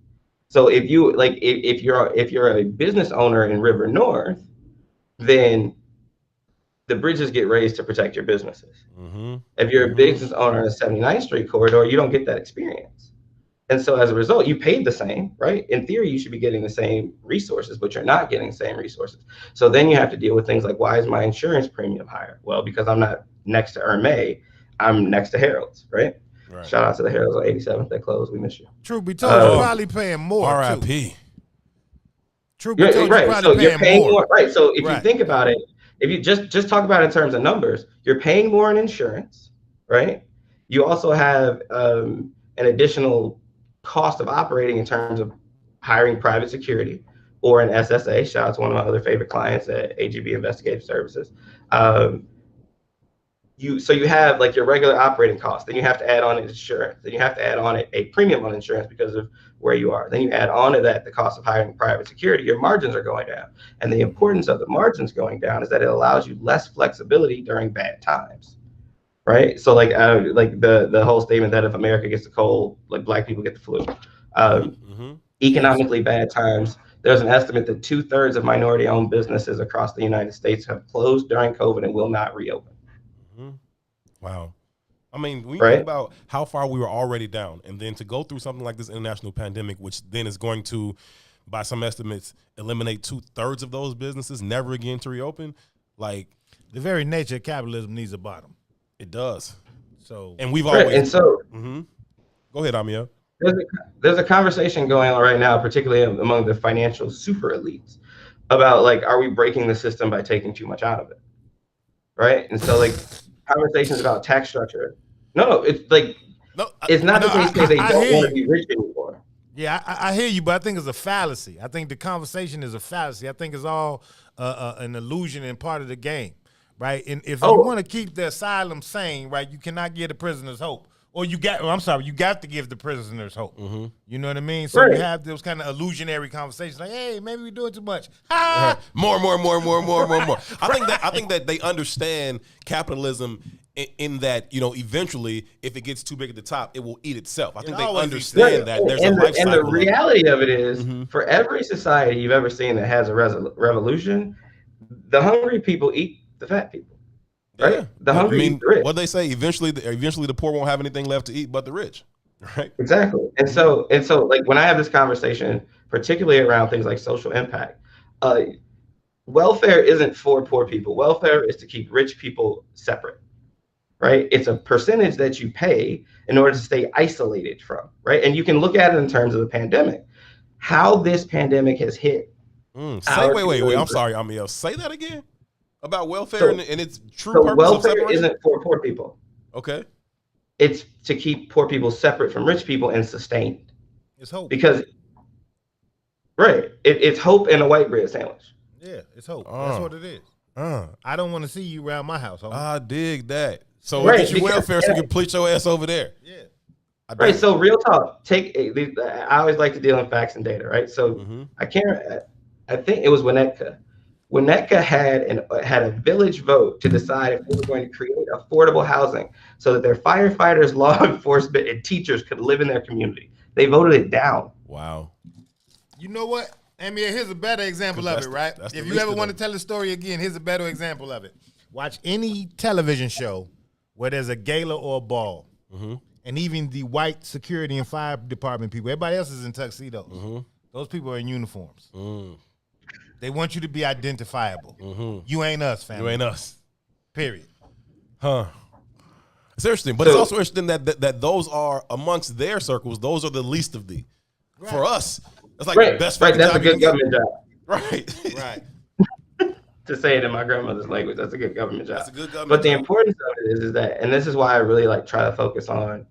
So if you're a business owner in River North, then the bridges get raised to protect your businesses. If you're a business owner in the 79th Street corridor, you don't get that experience. And so as a result, you paid the same, right? In theory, you should be getting the same resources, but you're not getting the same resources. So then you have to deal with things like, why is my insurance premium higher? Well, because I'm not next to Hermé, I'm next to Harold's, right? Shout out to the Harold's on 87th. They closed. We miss you. Truth be told, you're probably paying more. R.I.P. Truth be told, you're probably you're paying more. Right. So if Right. you think about it, if you just talk about it in terms of numbers, you're paying more in insurance, right? You also have an additional cost of operating in terms of hiring private security or an SSA. Shout out to one of my other favorite clients at AGB Investigative Services. You have like your regular operating costs, then you have to add on insurance, then you have to add on a premium on insurance because of where you are. Then you add on to that the cost of hiring private security. Your margins are going down. And the importance of the margins going down is that it allows you less flexibility during bad times. Right? So like the whole statement that if America gets the cold, like black people get the flu. Economically bad times, there's an estimate that 2/3 of minority-owned businesses across the United States have closed during COVID and will not reopen. Wow. I mean, when you think about how far we were already down, and then to go through something like this international pandemic, which then is going to, by some estimates, eliminate 2/3 of those businesses never again to reopen, like the very nature of capitalism needs a bottom. It does. So, and we've always. And so, go ahead, Amia. There's a conversation going on right now, particularly among the financial super elites, about like, are we breaking the system by taking too much out of it? Right. And so like conversations about tax structure. No, it's like, it's not that they say they don't want to be rich anymore. Yeah, I hear you, but I think it's a fallacy. I think the conversation is a fallacy. I think it's all an illusion and part of the game, right? And if you want to keep the asylum sane, right, you cannot give the prisoners hope. Or you got to give the prisoners hope. You know what I mean? So you have those kind of illusionary conversations like, hey, maybe we're doing too much. More. I think that they understand capitalism in that, you know, eventually, if it gets too big at the top, it will eat itself. I think they understand that there's a life cycle. And the reality of it is, for every society you've ever seen that has a revolution, the hungry people eat the fat people. Right? Yeah. The hungry eat the rich. What they say, eventually the poor won't have anything left to eat but the rich. Right? Exactly. And so like when I have this conversation, particularly around things like social impact, welfare isn't for poor people. Welfare is to keep rich people separate. Right? It's a percentage that you pay in order to stay isolated from, right? And you can look at it in terms of the pandemic. How this pandemic has hit. Wait. I'm sorry, Amiel. Say that again. About welfare and its true purpose. Welfare isn't for poor people. Okay. It's to keep poor people separate from rich people and sustained. It's hope. Because, it's hope in a white bread sandwich. Yeah, it's hope. That's what it is. I don't want to see you around my house. Homie. I dig that. So get your welfare so you can pleat your ass over there. Yeah. So real talk. I always like to deal in facts and data, right? So I think it was Winnetka. Winnetka had a village vote to decide if they were going to create affordable housing so that their firefighters, law enforcement, and teachers could live in their community. They voted it down. Wow. You know what? I mean, here's a better example of it, right? If you ever want to tell the story again, here's a better example of it. Watch any television show where there's a gala or a ball, and even the white security and fire department people, everybody else is in tuxedos. Those people are in uniforms. They want you to be identifiable. You ain't us, family. You ain't us. Period. It's interesting, but it's also interesting that those are amongst their circles. Those are the least of the. Right. For us, it's like the best. Right, that's a good government job. Right. To say it in my grandmother's language, that's a good government job. That's a good government But the job. importance of it is that, and this is why I really like try to focus on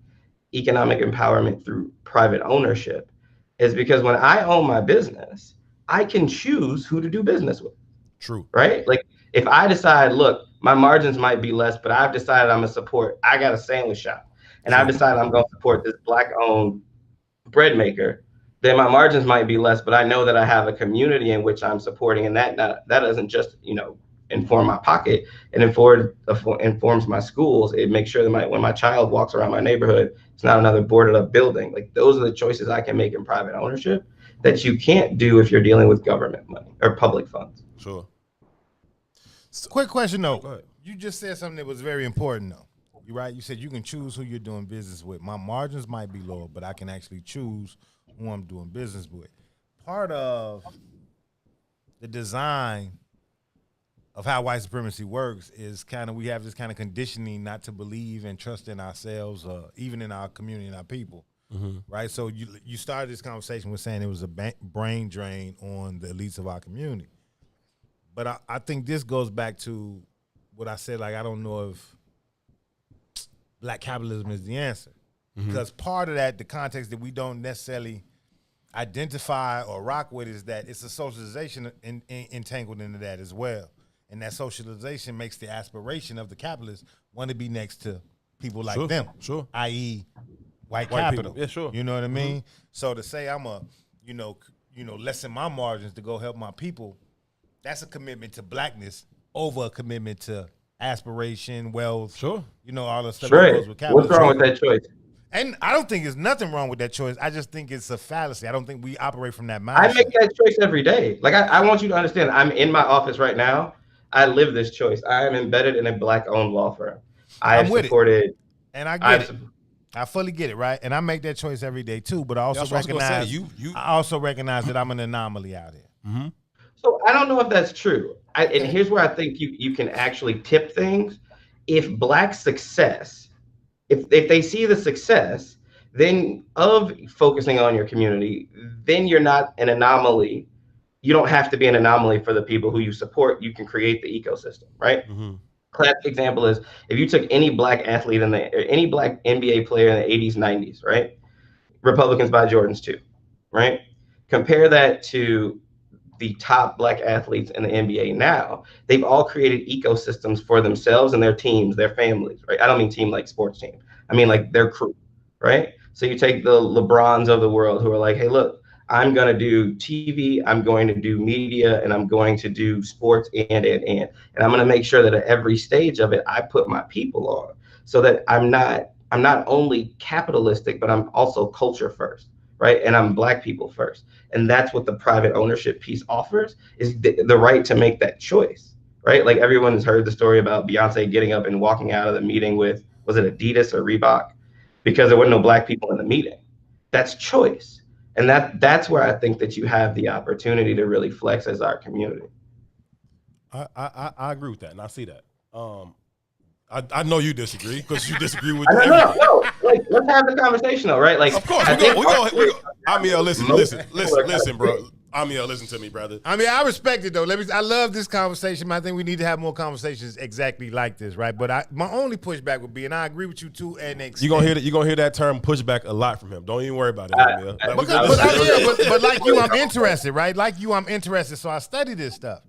economic empowerment through private ownership, is because when I own my business, I can choose who to do business with. True. Right? Like if I decide, look, my margins might be less, but I've decided I'm gonna support, I got a sandwich shop and I've decided I'm gonna support this black owned bread maker, then my margins might be less, but I know that I have a community in which I'm supporting, and that doesn't just, inform my pocket. It informs my schools. It makes sure that when my child walks around my neighborhood, it's not another boarded up building. Like those are the choices I can make in private ownership that you can't do if you're dealing with government money or public funds. Sure. Quick question though. You just said something that was very important though. You're right. You said you can choose who you're doing business with. My margins might be lower, but I can actually choose who I'm doing business with. Part of the design of how white supremacy works is kind of, we have this kind of conditioning not to believe and trust in ourselves, even in our community and our people, right? So you started this conversation with saying it was a brain drain on the elites of our community. But I think this goes back to what I said, like, I don't know if black capitalism is the answer. Because part of that, the context that we don't necessarily identify or rock with, is that it's a socialization entangled into that as well. And that socialization makes the aspiration of the capitalists want to be next to people like them, i.e. white capital. People. Yeah, sure. You know what I mean? So to say I'm a, lessen my margins to go help my people, that's a commitment to blackness over a commitment to aspiration, wealth. Sure. All the stuff that goes with capitalism. What's wrong with that choice? And I don't think there's nothing wrong with that choice. I just think it's a fallacy. I don't think we operate from that mindset. I make that choice every day. Like, I want you to understand, I'm in my office right now. I live this choice. I am embedded in a black-owned law firm. I'm supported it. And I get it. I fully get it, right? And I make that choice every day too. But I also recognize I also recognize that I'm an anomaly out here. So I don't know if that's true. And here's where I think you can actually tip things. If black success, if they see the success, then of focusing on your community, then you're not an anomaly. You don't have to be an anomaly for the people who you support. You can create the ecosystem, right? Classic example is if you took any black athlete any black NBA player in the 80s, 90s, right? Republicans buy Jordans too, right? Compare that to the top black athletes in the NBA now. They've all created ecosystems for themselves and their teams, their families, right? I don't mean team like sports team. I mean like their crew, right? So you take the LeBrons of the world who are like, hey, look, I'm going to do TV, I'm going to do media, and I'm going to do sports and I'm going to make sure that at every stage of it, I put my people on so that I'm not only capitalistic, but I'm also culture first, right? And I'm black people first. And that's what the private ownership piece offers, is the right to make that choice, right? Like everyone has heard the story about Beyonce getting up and walking out of the meeting with, was it Adidas or Reebok? Because there were no black people in the meeting. That's choice. And that's where I think that you have the opportunity to really flex as our community. I agree with that, and I see that. I know you disagree because you disagree with everything. No. Like, let's have the conversation though, right? Like, of course, we go. Amiel, listen, bro. Amiel, listen to me, brother. I mean, I respect it though. I love this conversation. I think we need to have more conversations exactly like this, right? But my only pushback would be, and I agree with you too, and you're gonna hear that term pushback a lot from him. Don't even worry about it, Amiel. But like you, I'm interested, right? Like you, I'm interested. So I study this stuff,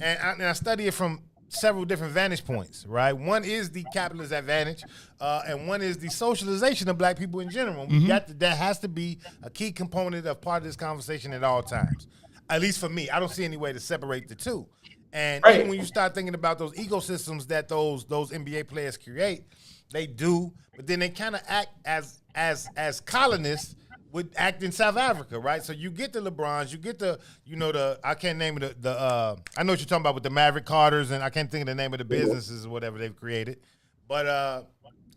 and I study it from several different vantage points, right? One is the capitalist advantage, and one is the socialization of black people in general. That has to be a key component of part of this conversation at all times. At least for me, I don't see any way to separate the two. And even when you start thinking about those ecosystems that those NBA players create, they do, but then they kind of act as colonists would act in South Africa, right? So you get the LeBrons, you get the, I can't name it, I know what you're talking about with the Maverick Carters, and I can't think of the name of the businesses or whatever they've created. But,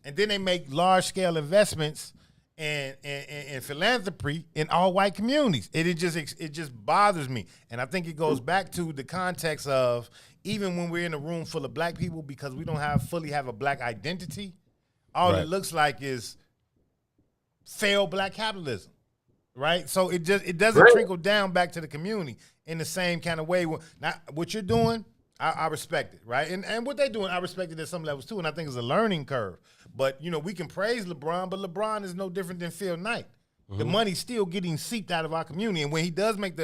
and then they make large-scale investments in philanthropy in all white communities. It just bothers me. And I think it goes back to the context of, even when we're in a room full of black people, because we don't fully have a black identity, all it looks like is failed black capitalism, right? So it doesn't trickle down back to the community in the same kind of way. Now, what you're doing, I respect it, right? And what they're doing, I respect it at some levels too, and I think it's a learning curve. But, we can praise LeBron, but LeBron is no different than Phil Knight. The money's still getting seeped out of our community. And when he does make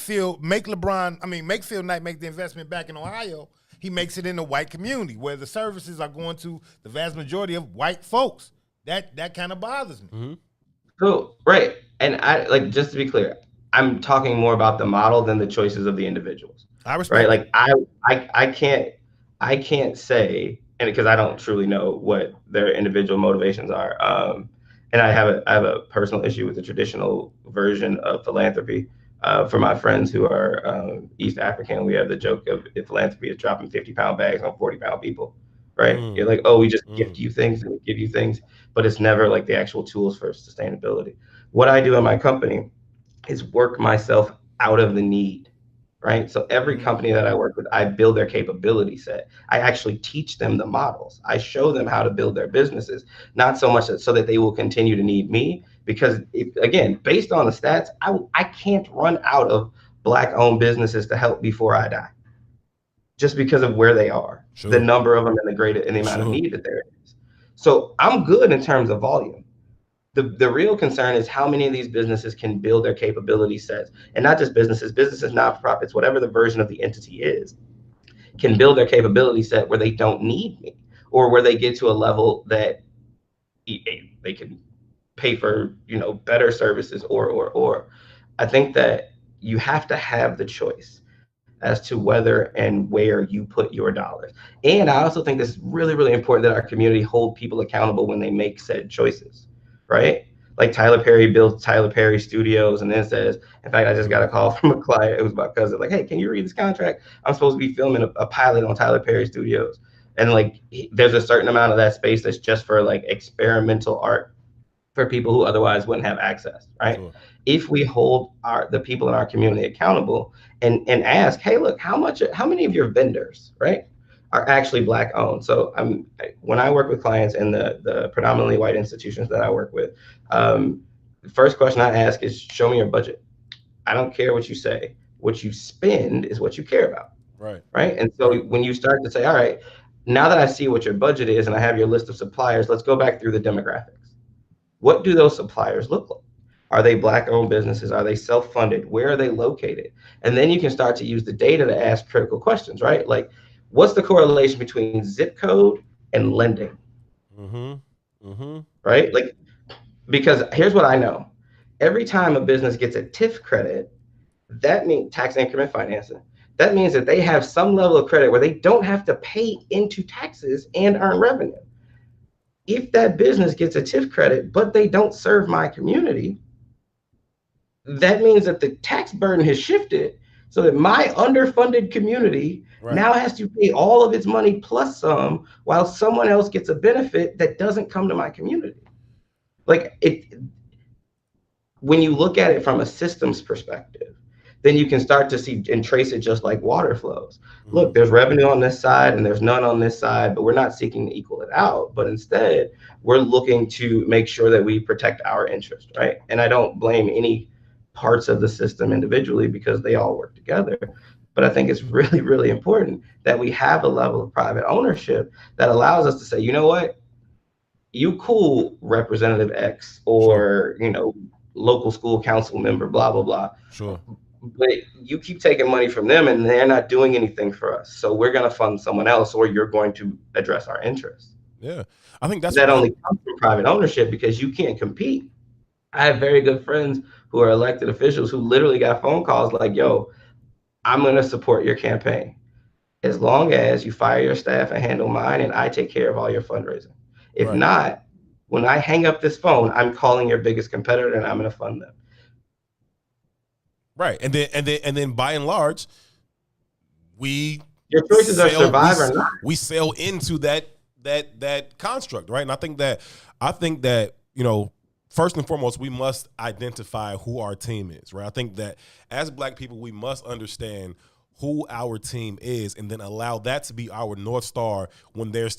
Phil Knight make the investment back in Ohio, he makes it in the white community where the services are going to the vast majority of white folks. That kind of bothers me. Cool. Right. And just to be clear, I'm talking more about the model than the choices of the individuals. I respect. Right. Like I can't say, and because I don't truly know what their individual motivations are. And I have a personal issue with the traditional version of philanthropy. For my friends who are East African, we have the joke of if philanthropy is dropping 50-pound bags on 40-pound people. right? You're like, oh, we just gift you things and we give you things, but it's never like the actual tools for sustainability. What I do in my company is work myself out of the need, right? So every company that I work with, I build their capability set. I actually teach them the models. I show them how to build their businesses, not so much so that they will continue to need me, because again, based on the stats, I can't run out of Black-owned businesses to help before I die, just because of where they are, the number of them and the amount of need that there is. So I'm good in terms of volume. The real concern is how many of these businesses can build their capability sets, and not just businesses, nonprofits, whatever the version of the entity is, can build their capability set where they don't need me, or where they get to a level that they can pay for, better services, or. I think that you have to have the choice as to whether and where you put your dollars. And I also think this is really, really important that our community hold people accountable when they make said choices, right? Like Tyler Perry builds Tyler Perry Studios and then says, in fact, I just got a call from a client. It was my cousin, like, hey, can you read this contract? I'm supposed to be filming a pilot on Tyler Perry Studios. And like, there's a certain amount of that space that's just for like experimental art for people who otherwise wouldn't have access, right? Sure. If we hold the people in our community accountable and ask, hey, look, how many of your vendors, right, are actually Black owned? So when I work with clients in the predominantly white institutions that I work with, the first question I ask is, show me your budget. I don't care what you say. What you spend is what you care about. Right. And so when you start to say, all right, now that I see what your budget is and I have your list of suppliers, let's go back through the demographics. What do those suppliers look like? Are they Black-owned businesses? Are they self-funded? Where are they located? And then you can start to use the data to ask critical questions, right? Like, what's the correlation between zip code and lending? Right? Like, because here's what I know. Every time a business gets a TIF credit, that means tax increment financing. That means that they have some level of credit where they don't have to pay into taxes and earn revenue. If that business gets a TIF credit, but they don't serve my community, that means that the tax burden has shifted so that my underfunded community now has to pay all of its money plus some, while someone else gets a benefit that doesn't come to my community. Like, when you look at it from a systems perspective, then you can start to see and trace it just like water flows. Look, there's revenue on this side and there's none on this side, but we're not seeking to equal it out. But instead, we're looking to make sure that we protect our interest, right? And I don't blame any parts of the system individually because they all work together. But I think it's really, really important that we have a level of private ownership that allows us to say, you know what, you cool Representative X or, local school council member, blah, blah, blah. Sure. But you keep taking money from them and they're not doing anything for us. So we're going to fund someone else, or you're going to address our interests. Yeah. I think that only comes from private ownership, because you can't compete. I have very good friends who are elected officials who literally got phone calls like, yo, I'm going to support your campaign as long as you fire your staff and handle mine and I take care of all your fundraising. If not, when I hang up this phone, I'm calling your biggest competitor and I'm going to fund them. Right. And then by and large, your choices are survive or not. We sell into that construct, right? And I think that, first and foremost, we must identify who our team is, right? I think that as Black people, we must understand who our team is and then allow that to be our North Star when the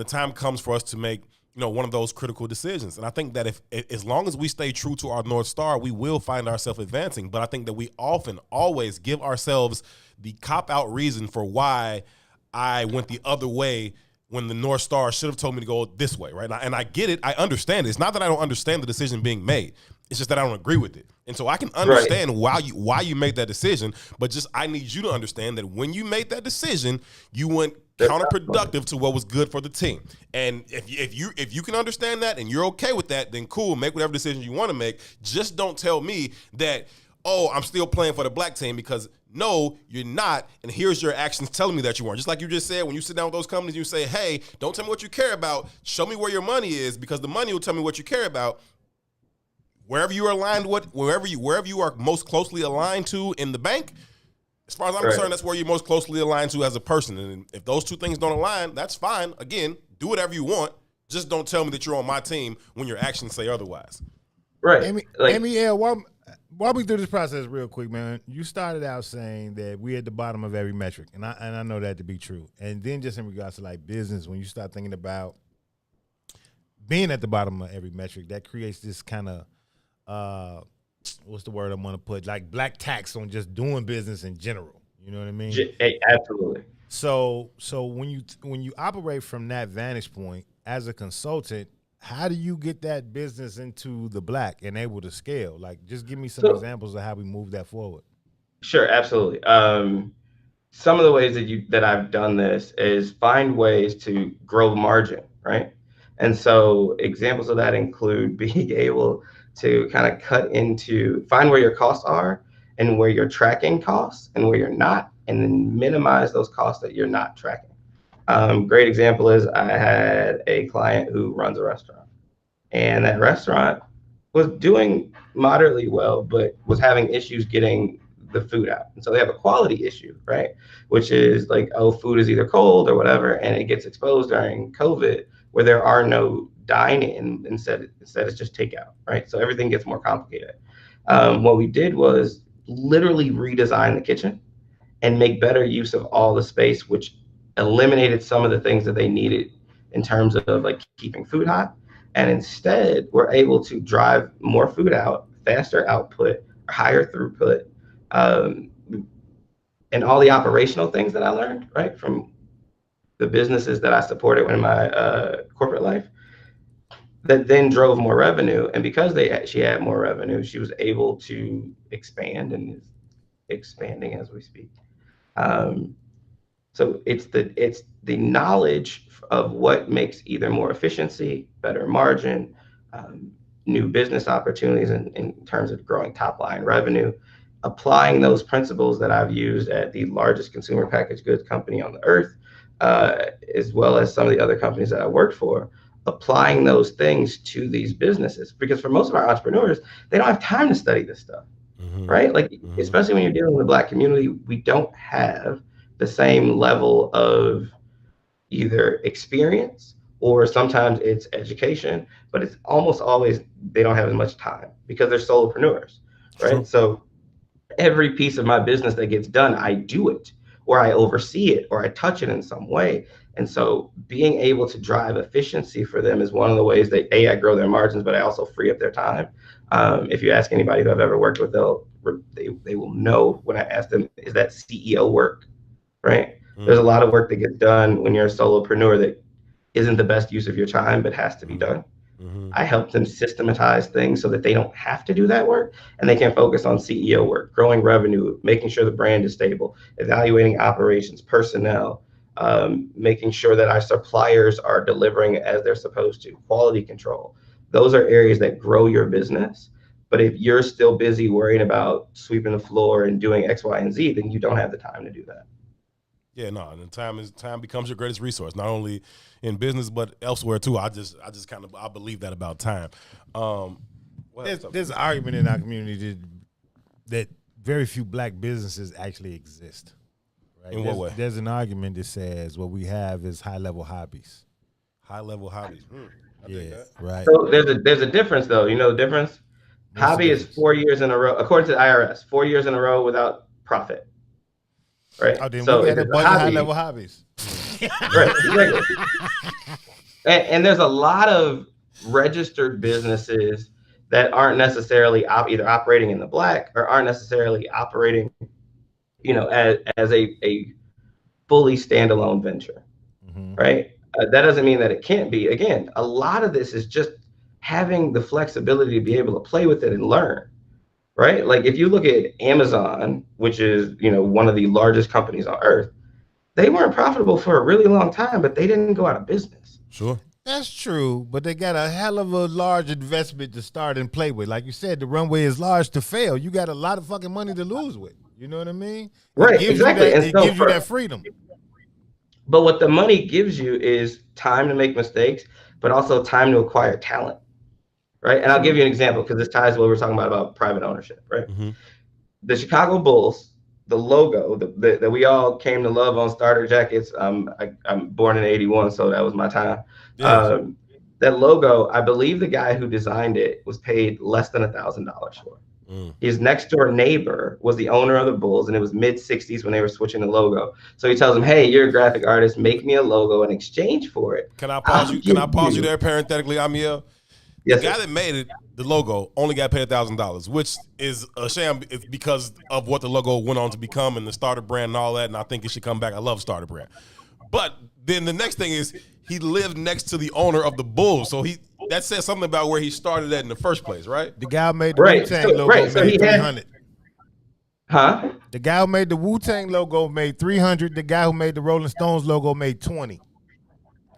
time comes for us to make, one of those critical decisions. And I think that as long as we stay true to our North Star, we will find ourselves advancing. But I think that we often always give ourselves the cop-out reason for why I went the other way when the North Star should have told me to go this way, right? And I get it. I understand it. It's not that I don't understand the decision being made. It's just that I don't agree with it. And so I can understand why you made that decision, but just I need you to understand that when you made that decision, you went counterproductive to what was good for the team. And if you can understand that and you're okay with that, then cool, make whatever decision you want to make. Just don't tell me that, oh, I'm still playing for the Black team, because no, you're not, and here's your actions telling me that you weren't. Just like you just said, when you sit down with those companies, you say, hey, don't tell me what you care about. Show me where your money is, because the money will tell me what you care about. Wherever you are aligned with, wherever you are most closely aligned to in the bank, As far as I'm Right. concerned, that's where you're most closely aligned to as a person. And if those two things don't align, that's fine. Again, do whatever you want. Just don't tell me that you're on my team when your actions say otherwise. Right. Amy L, walk me through this process real quick, man. You started out saying that we're at the bottom of every metric, and I know that to be true. And then just in regards to like business, when you start thinking about being at the bottom of every metric, that creates this kind of what's the word I want to put? Like black tax on just doing business in general. You know what I mean? Absolutely. So when you operate from that vantage point as a consultant, how do you get that business into the black and able to scale? Like, just give me some examples of how we move that forward. Sure, absolutely. Some of the ways that I've done this is find ways to grow margin, right? And so examples of that include being able to kind of find where your costs are and where you're tracking costs and where you're not, and then minimize those costs that you're not tracking. Great example is I had a client who runs a restaurant, and that restaurant was doing moderately well, but was having issues getting the food out. And so they have a quality issue, right? Which is like, food is either cold or whatever, and it gets exposed during COVID where there are no dine-in, instead it's just takeout, right? So everything gets more complicated. What we did was literally redesign the kitchen and make better use of all the space, which eliminated some of the things that they needed in terms of like keeping food hot. And instead, we're able to drive more food out, faster output, higher throughput, and all the operational things that I learned, right, from the businesses that I supported in my corporate life, that then drove more revenue. And because she had more revenue, she was able to expand and is expanding as we speak. So it's the knowledge of what makes either more efficiency, better margin, new business opportunities in terms of growing top line revenue, applying those principles that I've used at the largest consumer packaged goods company on the earth, as well as some of the other companies that I worked for, applying those things to these businesses. Because for most of our entrepreneurs, they don't have time to study this stuff, right? Like, especially when you're dealing with the Black community, we don't have the same level of either experience, or sometimes it's education, but it's almost always they don't have as much time because they're solopreneurs, right? Sure. So every piece of my business that gets done, I do it, or I oversee it, or I touch it in some way. And so being able to drive efficiency for them is one of the ways that I grow their margins, but I also free up their time. If you ask anybody who I've ever worked with, they will know when I ask them, is that CEO work, right? There's a lot of work that gets done when you're a solopreneur that isn't the best use of your time, but has to be done. I help them systematize things so that they don't have to do that work and they can focus on CEO work, growing revenue, making sure the brand is stable, evaluating operations, personnel, making sure that our suppliers are delivering as they're supposed to, quality control. Those are areas that grow your business. But if you're still busy worrying about sweeping the floor and doing X, Y, and Z, then you don't have the time to do that. Yeah, no, and time becomes your greatest resource, not only in business but elsewhere too. I believe that about time. There's an argument in our community that very few Black businesses actually exist. Right? In what way? There's an argument that says what we have is high-level hobbies. High-level hobbies. I think that. Right. So there's a difference, though. You know the difference? Hobby is 4 years in a row, according to the IRS, 4 years in a row without profit. Right. Oh, then so we had a bunch of high-level hobbies. Right. Exactly. and there's a lot of registered businesses that aren't necessarily either operating in the Black or aren't necessarily operating, as a fully standalone venture. Right. That doesn't mean that it can't be. Again, a lot of this is just having the flexibility to be able to play with it and learn. Right? Like if you look at Amazon, which is, one of the largest companies on earth, they weren't profitable for a really long time, but they didn't go out of business. Sure. That's true, but they got a hell of a large investment to start and play with. Like you said, the runway is large to fail. You got a lot of fucking money to lose with. You know what I mean? Right, exactly. It gives you that freedom. But what the money gives you is time to make mistakes, but also time to acquire talent. Right. And I'll give you an example because this ties to what we're talking about private ownership. Right. The Chicago Bulls the logo that we all came to love on starter jackets. I'm born in '81, so that was my time. Yeah. That logo, I believe the guy who designed it was paid less than $1,000 for. His next door neighbor was the owner of the Bulls, and it was mid '60s when they were switching the logo. So he tells him, "Hey, you're a graphic artist. Make me a logo in exchange for it." Can I pause you? Can I pause you there parenthetically, Amiel? Yes, the guy that made it, the logo, only got paid $1,000, which is a sham because of what the logo went on to become and the starter brand and all that. And I think it should come back. I love starter brand. But then the next thing is he lived next to the owner of the Bulls, so that says something about where he started at in the first place, right? The guy who made the Wu-Tang logo made $300. Huh? The guy who made the Wu-Tang logo made $300. The guy who made the Rolling Stones logo made $20.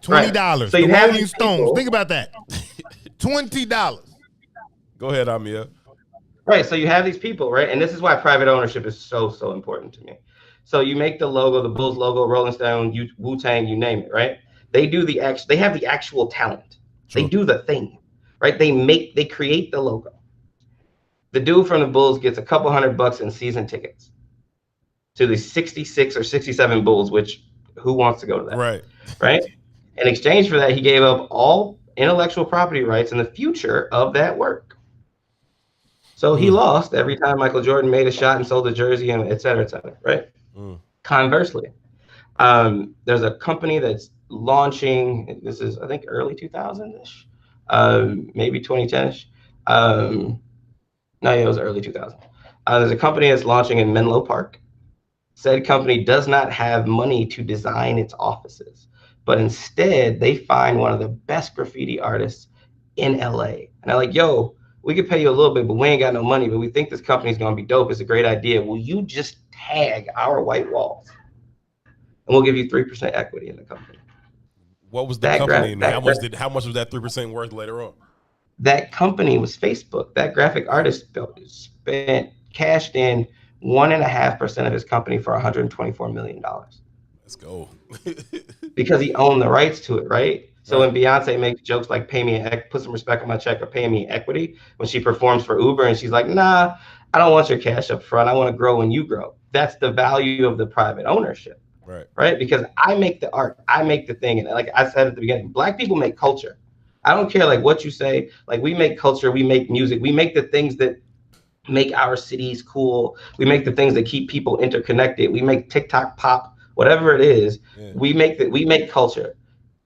$20. So you the have Rolling these Stones. people- Think about that. $20. Go ahead, Amiel. Right. So you have these people, right? And this is why private ownership is so important to me. So you make the logo, the Bulls logo, Rolling Stone, Wu-Tang, you name it, right? They have the actual talent. Sure. They do the thing, right? They create the logo. The dude from the Bulls gets a couple $100 in season tickets to the 66 or 67 Bulls, which who wants to go to that? Right. In exchange for that, he gave up all intellectual property rights in the future of that work. So he lost every time Michael Jordan made a shot and sold a jersey, and et cetera, right? Conversely, there's a company that's launching, this is, I think, early 2000-ish, maybe 2010-ish. No, it was early 2000. There's a company that's launching in Menlo Park. Said company does not have money to design its offices, but instead they find one of the best graffiti artists in LA. And they're like, yo, we could pay you a little bit, but we ain't got no money, but we think this company's gonna be dope. It's a great idea. Will you just tag our white walls? And we'll give you 3% equity in the company. What was the company? And how much was that 3% worth later on? That company was Facebook. That graphic artist cashed in 1.5% of his company for $124 million. Let's go. Because he owned the rights to it, right? So when Beyonce makes jokes like put some respect on my check or pay me equity when she performs for Uber and she's like, nah, I don't want your cash up front. I want to grow when you grow. That's the value of the private ownership. Right? Because I make the art, I make the thing. And like I said at the beginning, Black people make culture. I don't care like what you say. Like we make culture, we make music, we make the things that make our cities cool. We make the things that keep people interconnected. We make TikTok pop, whatever it is. Yeah. We make culture.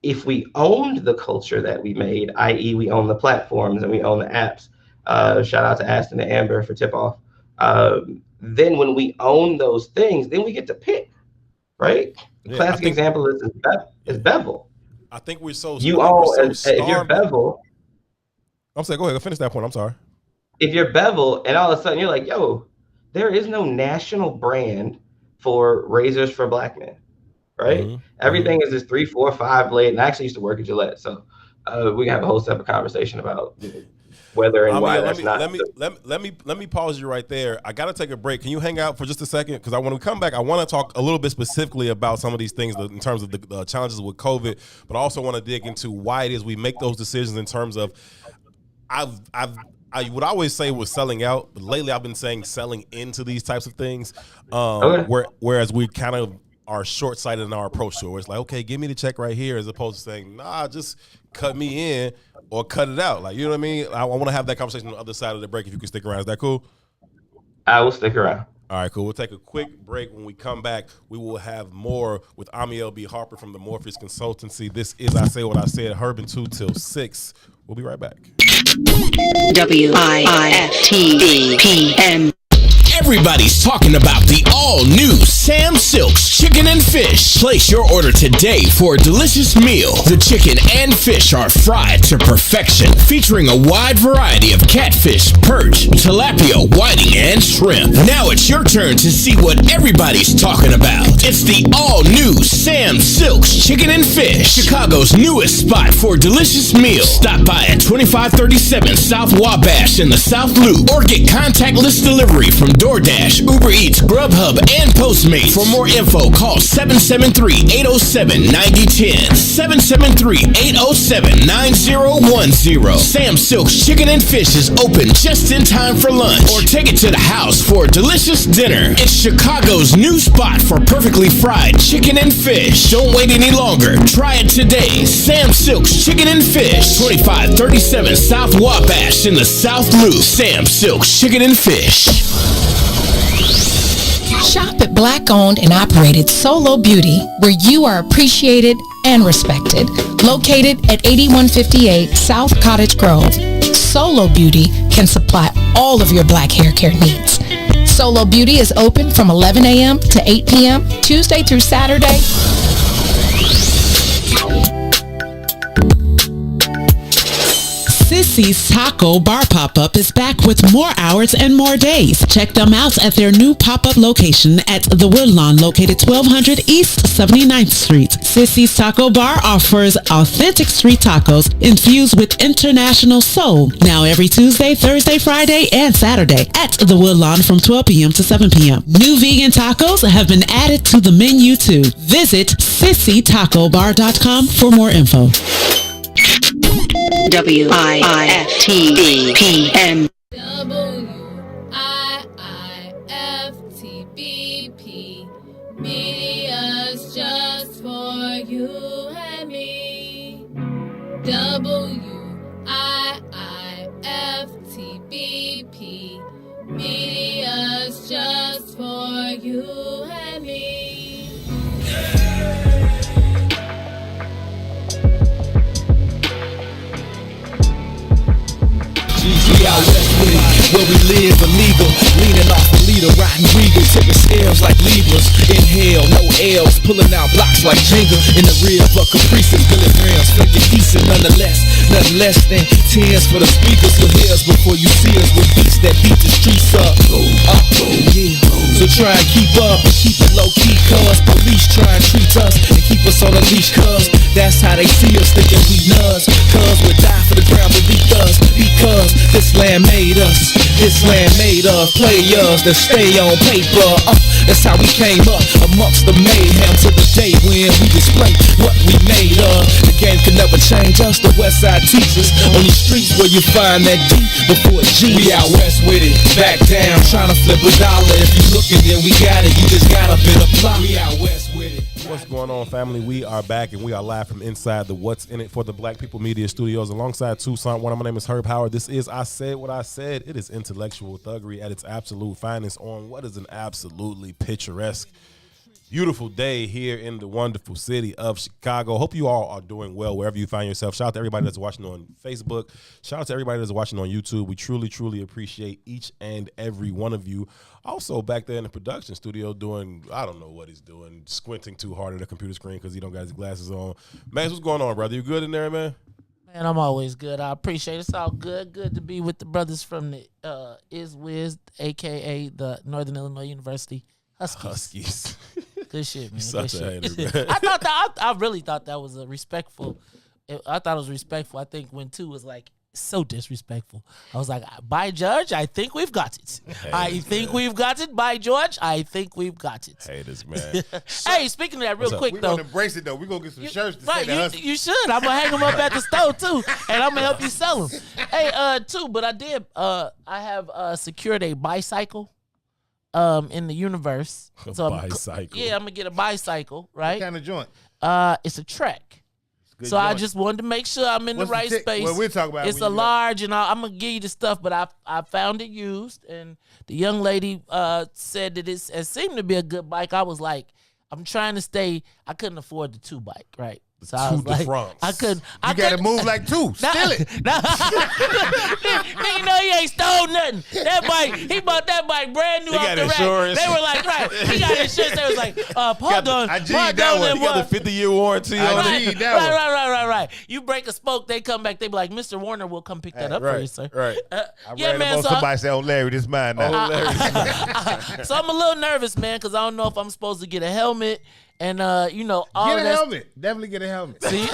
If we owned the culture that we made, i.e. we own the platforms and we own the apps, shout out to Aston and Amber for tip off. Then when we own those things, then we get to pick, right? The classic example is Bevel. I think we're so. You own if you're Bevel. I'm saying, go ahead, finish that point. I'm sorry. If you're Bevel, and all of a sudden you're like, yo, there is no national brand for razors for Black men, right? Everything is this 3, 4, 5 blade. And I actually used to work at Gillette, so we can have a whole separate conversation about whether and why that's not. Let me pause you right there. I got to take a break. Can you hang out for just a second? Because when we come back, I want to talk a little bit specifically about some of these things in terms of the challenges with COVID, but I also want to dig into why it is we make those decisions in terms of I would always say was selling out, but lately I've been saying selling into these types of things. Whereas we kind of are short-sighted in our approach to it. Where it's like, okay, give me the check right here, as opposed to saying, nah, just cut me in or cut it out. Like, you know what I mean? I want to have that conversation on the other side of the break if you can stick around. Is that cool? I will stick around. All right, cool. We'll take a quick break. When we come back, we will have more with Amiel B. Harper from the Morpheus Consultancy. This is I Say What I Said, Urban 2 till 6. We'll be right back. WIFTDPM. Everybody's talking about the all-new Sam Silk's Chicken and Fish. Place your order today for a delicious meal. The chicken and fish are fried to perfection, featuring a wide variety of catfish, perch, tilapia, whiting, and shrimp. Now it's your turn to see what everybody's talking about. It's the all-new Sam Silk's Chicken and Fish, Chicago's newest spot for delicious meals. Stop by at 2537 South Wabash in the South Loop, or get contactless delivery from DoorDash, Uber Eats, Grubhub, and Postmates. For more info, call 773-807-9010. 773-807-9010. Sam Silk's Chicken and Fish is open just in time for lunch. Or take it to the house for a delicious dinner. It's Chicago's new spot for perfectly fried chicken and fish. Don't wait any longer. Try it today. Sam Silk's Chicken and Fish. 2537 South Wabash in the South Loop. Sam Silk's Chicken and Fish. Shop at Black-owned and operated Solo Beauty, where you are appreciated and respected. Located at 8158 South Cottage Grove, Solo Beauty can supply all of your black hair care needs. Solo Beauty is open from 11 a.m. to 8 p.m. Tuesday through Saturday. Sissy's Taco Bar Pop-Up is back with more hours and more days. Check them out at their new pop-up location at the Woodlawn, located 1200 East 79th Street. Sissy's Taco Bar offers authentic street tacos infused with international soul. Now every Tuesday, Thursday, Friday, and Saturday at the Woodlawn from 12 p.m. to 7 p.m. New vegan tacos have been added to the menu too. Visit sissytacobar.com for more info. WIIFTBPM. WIIFTBP. Media's just for you and me. WIIFTBP. Media's just for you and me. We out west with it, where we live illegal, leaning off a leader, riding regal, tipping scales like Libras. Inhale, no L's, pulling out blocks like Jenga. In the rear of a Caprice's milligrams, flicking decent nonetheless. Nothing less than tears for the speakers with hairs before you see us with beats that beat the streets up. Yeah. So try and keep up, keep it low key, cuz police try and treat us and keep us on a leash, cuz that's how they see us, thinking we nuts. Cuz we die for the ground beneath us, because this land made us. This land made of players that stay on paper. That's how we came up amongst the mayhem to the day when we display what we made of. The game can never change us, the West Side teachers. On these streets where you find that D before G. We out west with it, back down, trying to flip a dollar. If you looking, then we got it. You just got a bit of plot. We out west with it. What's going on, family? We are back, and we are live from inside the What's in It for the Black People Media Studios alongside Toussaint Werner. My name is Herb Howard. This is I Said What I Said. It is intellectual thuggery at its absolute finest on what is an absolutely picturesque, beautiful day here in the wonderful city of Chicago. Hope you all are doing well wherever you find yourself. Shout out to everybody that's watching on Facebook. Shout out to everybody that's watching on YouTube. We truly, truly appreciate each and every one of you. Also back there in the production studio doing, I don't know what he's doing, squinting too hard at the computer screen because he don't got his glasses on. Max, what's going on, brother? You good in there, man? Man, I'm always good. I appreciate it. It's all good. Good to be with the brothers from the ISWIZ, a.k.a. the Northern Illinois University Huskies. Good shit, man. Such Good a shit. hater, man. I really thought that was a respectful. I thought it was respectful. I think when two was like so disrespectful, I was like, by Judge, I think we've got it. I think we've got it. By George, I think we've got it. Haters, man. Hey, speaking of that, real quick We're though, going to embrace it though. We're going to get some shirts to say the Huskies. you should. I'm gonna hang them up at the store too, and I'm gonna help you sell them. Hey, too, but I did. I have secured a bicycle. In the universe. Bicycle. I'm gonna get a bicycle, right? What kind of joint? It's a Trek. Good So I joint. just wanted to make sure I'm in What's the right space. Well, we'll talk about it it's when a you large, and I'm gonna give you the stuff, but I found it used, and the young lady said that it seemed to be a good bike. I was like, I'm trying to stay. I couldn't afford the 2 bike, right? So I was de like, France. I couldn't. You got to move like two. Steal it. Nigga, know he ain't stole nothing. That bike, he bought that bike brand new He off got the rack. insurance. They were like, right, he got insurance. They was like, pardon. I G'd that one. You got the 50-year warranty on I it. G'd that one. Right. You break a spoke, they come back. They be like, Mr. Warner will come pick that up for you, sir. Right. I ran up on somebody say, "Oh, Larry, this mine now." So I'm a little nervous, man, because I don't know if I'm supposed to get a helmet and all Get a that. helmet. Definitely get a helmet. See?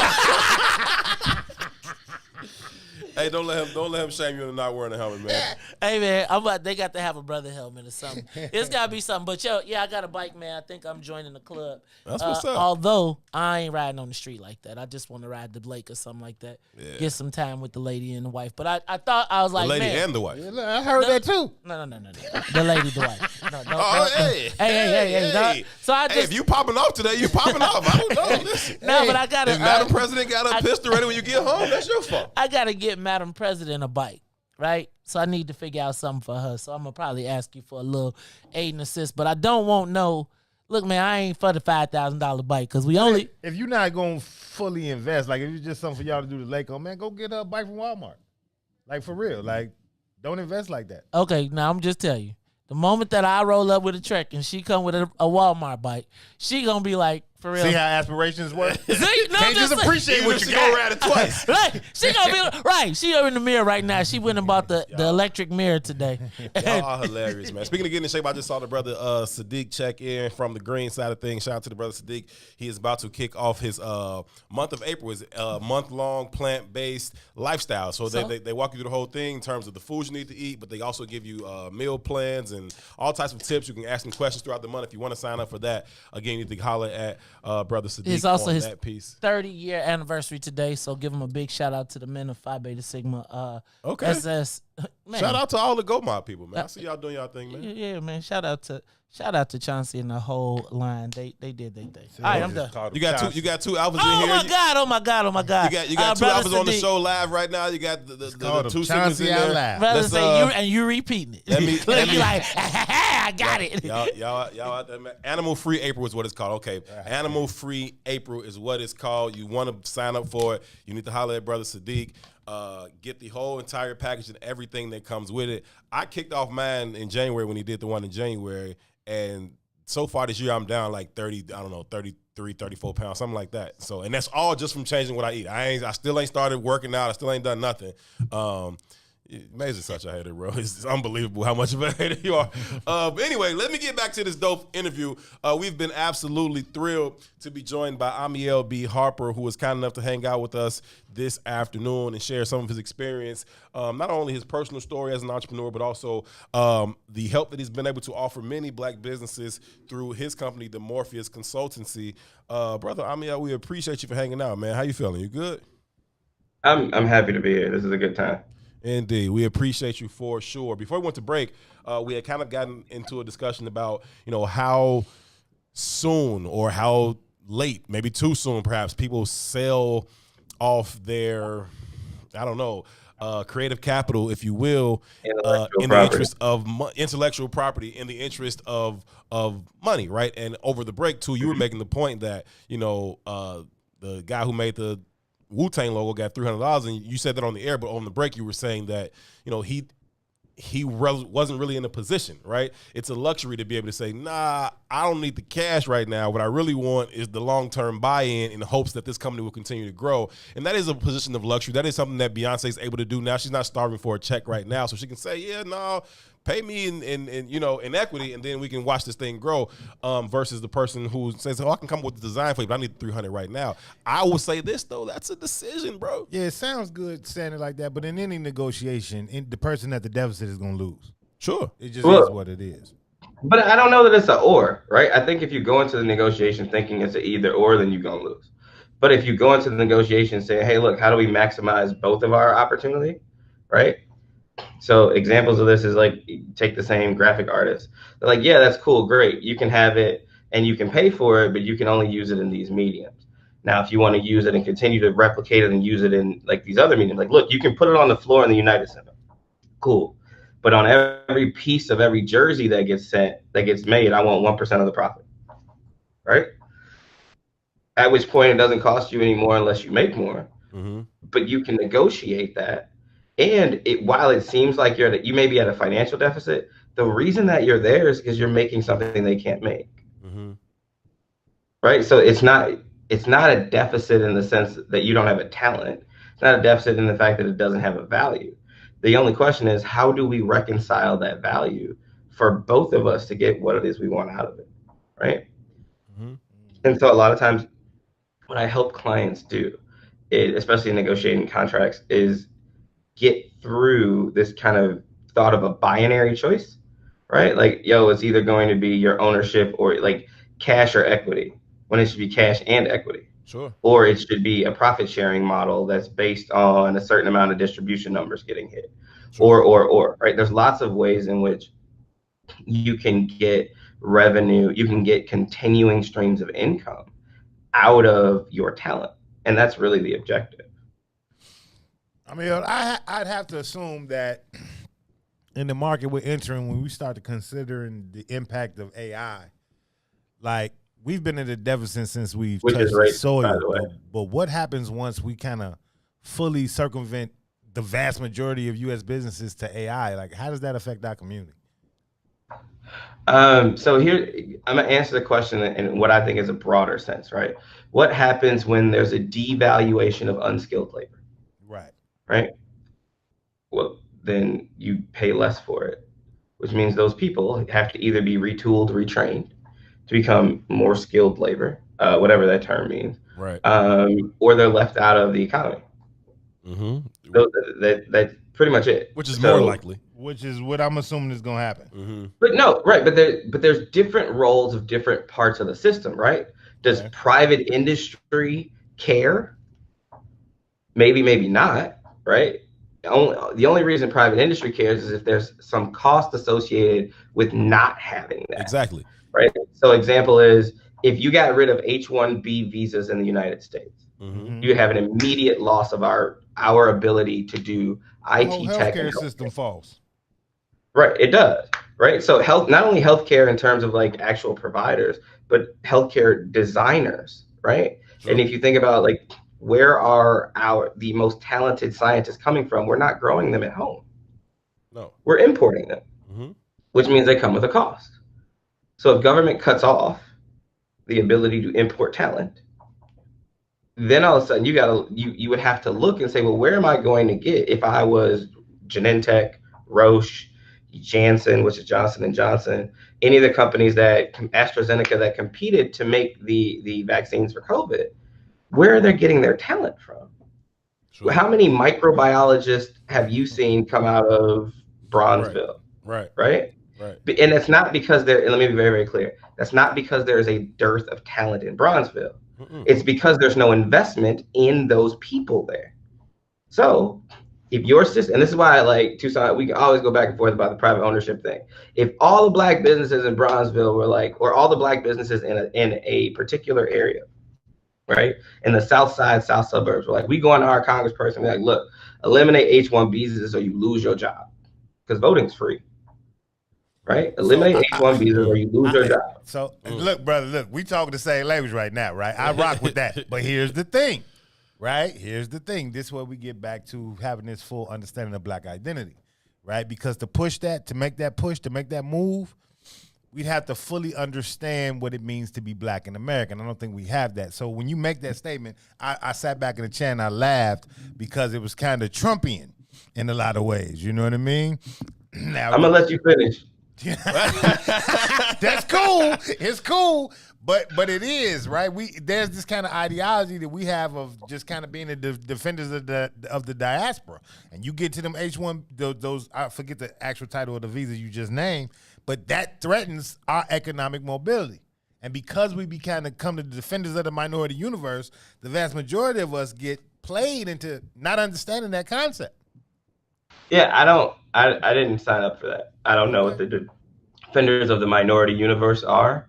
Hey, don't let him shame you into not wearing a helmet, man. Hey man, they got to have a brother helmet or something. It's got to be something. But I got a bike, man. I think I'm joining the club. That's what's up. Although I ain't riding on the street like that. I just want to ride the lake or something like that. Yeah. Get some time with the lady and the wife. But I thought I was like, the lady man, and the wife. Yeah, I heard that too. No. The lady, the wife. No, Hey. So I just if you popping off today, you popping off. I don't know. Listen. No, but I got to. If Madam President got a pistol ready when you get home, that's your fault. I got to get Madam President a bike, right? So I need to figure out something for her. So I'm going to probably ask you for a little aid and assist. But I don't want no, look, man, I ain't for the $5,000 bike because we only. If you're not going to fully invest, like if it's just something for y'all to do the lake on, man, go get a bike from Walmart. Like for real. Like don't invest like that. Okay, now I'm just telling you. The moment that I roll up with a Trek and she come with a Walmart bike, she going to be like, for real. See how aspirations work? Can't just appreciate what you got. Around it twice. Like, she gonna be right. She over in the mirror right now. She went and bought the electric mirror today. Y'all are hilarious, man. Speaking of getting in shape, I just saw the brother Sadiq check in from the green side of things. Shout out to the brother Sadiq. He is about to kick off his month of April. Is month-long plant-based lifestyle. So they walk you through the whole thing in terms of the foods you need to eat, but they also give you meal plans and all types of tips. You can ask them questions throughout the month. If you want to sign up for that, again, you need to holler at brother Sadiq. It's also on his that piece. 30-year anniversary today, so give him a big shout out to the men of Phi Beta Sigma. Okay. SS. Man. Shout out to all the Go Mob people, man. I see y'all doing y'all thing, man. Yeah, man. Shout out to Chauncey and the whole line. They did their thing. All right, I'm done. You got two alphas in here. Oh my god. You got two alphas on the show live right now. You got the two singles in there. Brother say you repeating it. Let me like I got it. Y'all out there, man. Animal Free April is what it's called. Okay. Animal Free April is what it's called. You want to sign up for it. You need to holler at brother Sadiq. Get the whole entire package and everything that comes with it. I kicked off mine in January when he did the one in January, and so far this year I'm down like 33, 34 pounds, something like that. So, and that's all just from changing what I eat. I still ain't started working out. I still ain't done nothing. Amazing such a hater, bro. It's unbelievable how much of a hater you are. But anyway, let me get back to this dope interview. We've been absolutely thrilled to be joined by Amiel B. Harper, who was kind enough to hang out with us this afternoon and share some of his experience, not only his personal story as an entrepreneur, but also the help that he's been able to offer many black businesses through his company, the Morpheus Consultancy. Brother Amiel, we appreciate you for hanging out, man. How you feeling? You good? I'm happy to be here. This is a good time. Indeed. We appreciate you for sure. Before we went to break, we had kind of gotten into a discussion about, how soon or how late, maybe too soon perhaps, people sell off their, creative capital, if you will, in the interest of intellectual property, in the interest of money, right? And over the break, too, you were making the point that, the guy who made the Wu-Tang logo got $300, and you said that on the air, but on the break you were saying that he wasn't really in a position, right? It's a luxury to be able to say, nah, I don't need the cash right now. What I really want is the long-term buy-in in hopes that this company will continue to grow. And that is a position of luxury. That is something that Beyonce is able to do now. She's not starving for a check right now, so she can say, yeah, no, pay me in equity, and then we can watch this thing grow. Versus the person who says, I can come up with the design for you, but I need $300 right now. I will say this though, that's a decision, bro. Yeah, it sounds good saying it like that, but in any negotiation, the person at the deficit is gonna lose. Sure, it just is what it is. But I don't know that it's an or, right? I think if you go into the negotiation thinking it's an either or, then you're gonna lose. But if you go into the negotiation saying, hey, look, how do we maximize both of our opportunity, right? So examples of this is like, take the same graphic artist. They're like, yeah, that's cool, great. You can have it and you can pay for it, but you can only use it in these mediums. Now, if you want to use it and continue to replicate it and use it in like these other mediums, like, look, you can put it on the floor in the United Center. Cool. But on every piece of every jersey that gets made, I want 1% of the profit, right? At which point it doesn't cost you any more unless you make more. Mm-hmm. But you can negotiate that. And while it seems like you may be at a financial deficit, the reason that you're there is because you're making something they can't make. Mm-hmm. Right? So it's not a deficit in the sense that you don't have a talent. It's not a deficit in the fact that it doesn't have a value. The only question is, how do we reconcile that value for both of us to get what it is we want out of it? Right? Mm-hmm. And so a lot of times what I help clients do, especially in negotiating contracts, is get through this kind of thought of a binary choice, right? Like, yo, it's either going to be your ownership or like cash or equity, when it should be cash and equity. Sure. Or it should be a profit sharing model that's based on a certain amount of distribution numbers getting hit. Sure. Or, right? There's lots of ways in which you can get revenue, you can get continuing streams of income out of your talent. And that's really the objective. I mean, I'd have to assume that in the market we're entering, when we start to considering the impact of AI, like we've been in the deficit since we've touched the soil. But what happens once we kind of fully circumvent the vast majority of U.S. businesses to AI? Like, how does that affect our community? So here, I'm gonna answer the question in what I think is a broader sense, right? What happens when there's a devaluation of unskilled labor? Right? Well, then you pay less for it, which means those people have to either be retooled, retrained to become more skilled labor, whatever that term means, right? Or they're left out of the economy. Mm-hmm. So that's pretty much it. Which is more likely. Which is what I'm assuming is going to happen. Mm-hmm. But no, right? But there's different roles of different parts of the system, right? Does private industry care? Maybe, maybe not. Right? The only reason private industry cares is if there's some cost associated with not having that. Exactly. Right? So example is, if you got rid of H-1B visas in the United States, you have an immediate loss of our ability to do IT tech. The healthcare system falls. Right, it does. Right? So not only healthcare in terms of like actual providers, but healthcare designers, right? Sure. And if you think about like, where are the most talented scientists coming from? We're not growing them at home. No. We're importing them, which means they come with a cost. So if government cuts off the ability to import talent, then all of a sudden you would have to look and say, well, where am I going to get, if I was Genentech, Roche, Janssen, which is Johnson & Johnson, any of the companies AstraZeneca that competed to make the vaccines for COVID, where are they getting their talent from? Sure. How many microbiologists have you seen come out of Bronzeville? Right. And it's not because and let me be very, very clear, that's not because there is a dearth of talent in Bronzeville. It's because there's no investment in those people there. So if your system, and this is why I like Toussaint, we can always go back and forth about the private ownership thing. If all the black businesses in Bronzeville were like, or all the black businesses in a particular area, right, in the south suburbs, we're like, we go on to our congressperson, we're like, look, eliminate H-1 visas or you lose your job, because voting's free. Right? Eliminate H-1 visas or you lose your job. So look, brother, we talking the same language right now, right? I rock with that. But here's the thing, right? Here's the thing. This is where we get back to having this full understanding of black identity, right? Because to make that move, we'd have to fully understand what it means to be black in America. And I don't think we have that. So when you make that statement, I sat back in the chair and I laughed because it was kind of Trumpian in a lot of ways. You know what I mean? Now, I'm going to let you finish. That's cool. It's cool, but it is right. There's this kind of ideology that we have of just kind of being the defenders of the diaspora, and you get to them H-1 those I forget the actual title of the visa you just named, but that threatens our economic mobility. And because we kind of come to the defenders of the minority universe, the vast majority of us get played into not understanding that concept. Yeah, I didn't sign up for that. I don't know what the defenders of the minority universe are.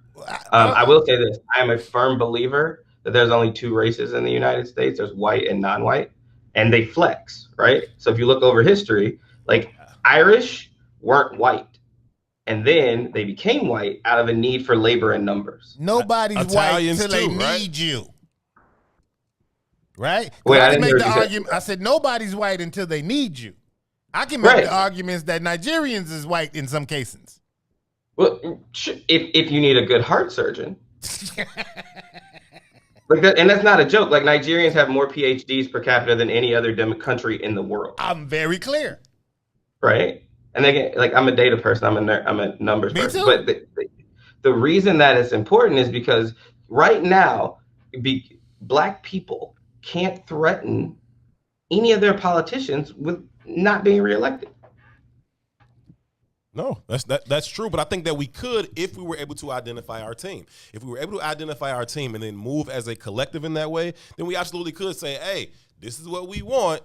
I will say this. I am a firm believer that there's only two races in the United States. There's white and non-white, and they flex, right? So if you look over history, like Irish weren't white, and then they became white out of a need for labor in numbers. Nobody's Italians white until they need you. Right? Wait, I didn't make the argument. I said nobody's white until they need you. I can make the arguments that Nigerians is white in some cases. Well, if you need a good heart surgeon. Like that, and that's not a joke. Like Nigerians have more PhDs per capita than any other country in the world. I'm very clear. Right? And again, like I'm a data person. I'm a numbers person. But the reason that it's important is because right now, black people can't threaten any of their politicians with not being reelected. No, that's true. But I think that we could if we were able to identify our team. If we were able to identify our team and then move as a collective in that way, then we absolutely could say, hey, this is what we want.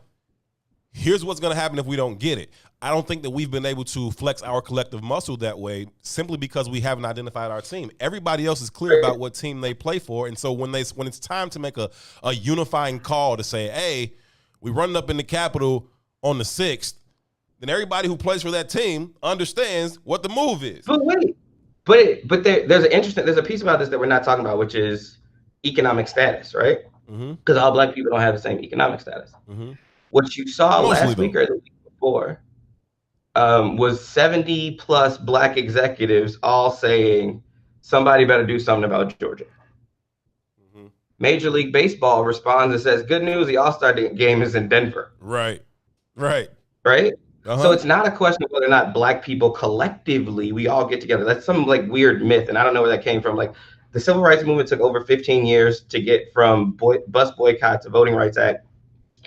Here's what's going to happen if we don't get it. I don't think that we've been able to flex our collective muscle that way simply because we haven't identified our team. Everybody else is clear about what team they play for. And so when it's time to make a unifying call to say, hey, we're running up in the Capitol on the 6th, then everybody who plays for that team understands what the move is. But wait, there's a piece about this that we're not talking about, which is economic status, right? Because all black people don't have the same economic status. What you saw last week or the week before was 70 plus black executives all saying somebody better do something about Georgia. Major League Baseball responds and says, good news, the All-Star game is in Denver. Right. So it's not a question of whether or not black people collectively, we all get together. That's some like weird myth, and I don't know where that came from. Like the Civil Rights Movement took over 15 years to get from bus boycott to Voting Rights Act,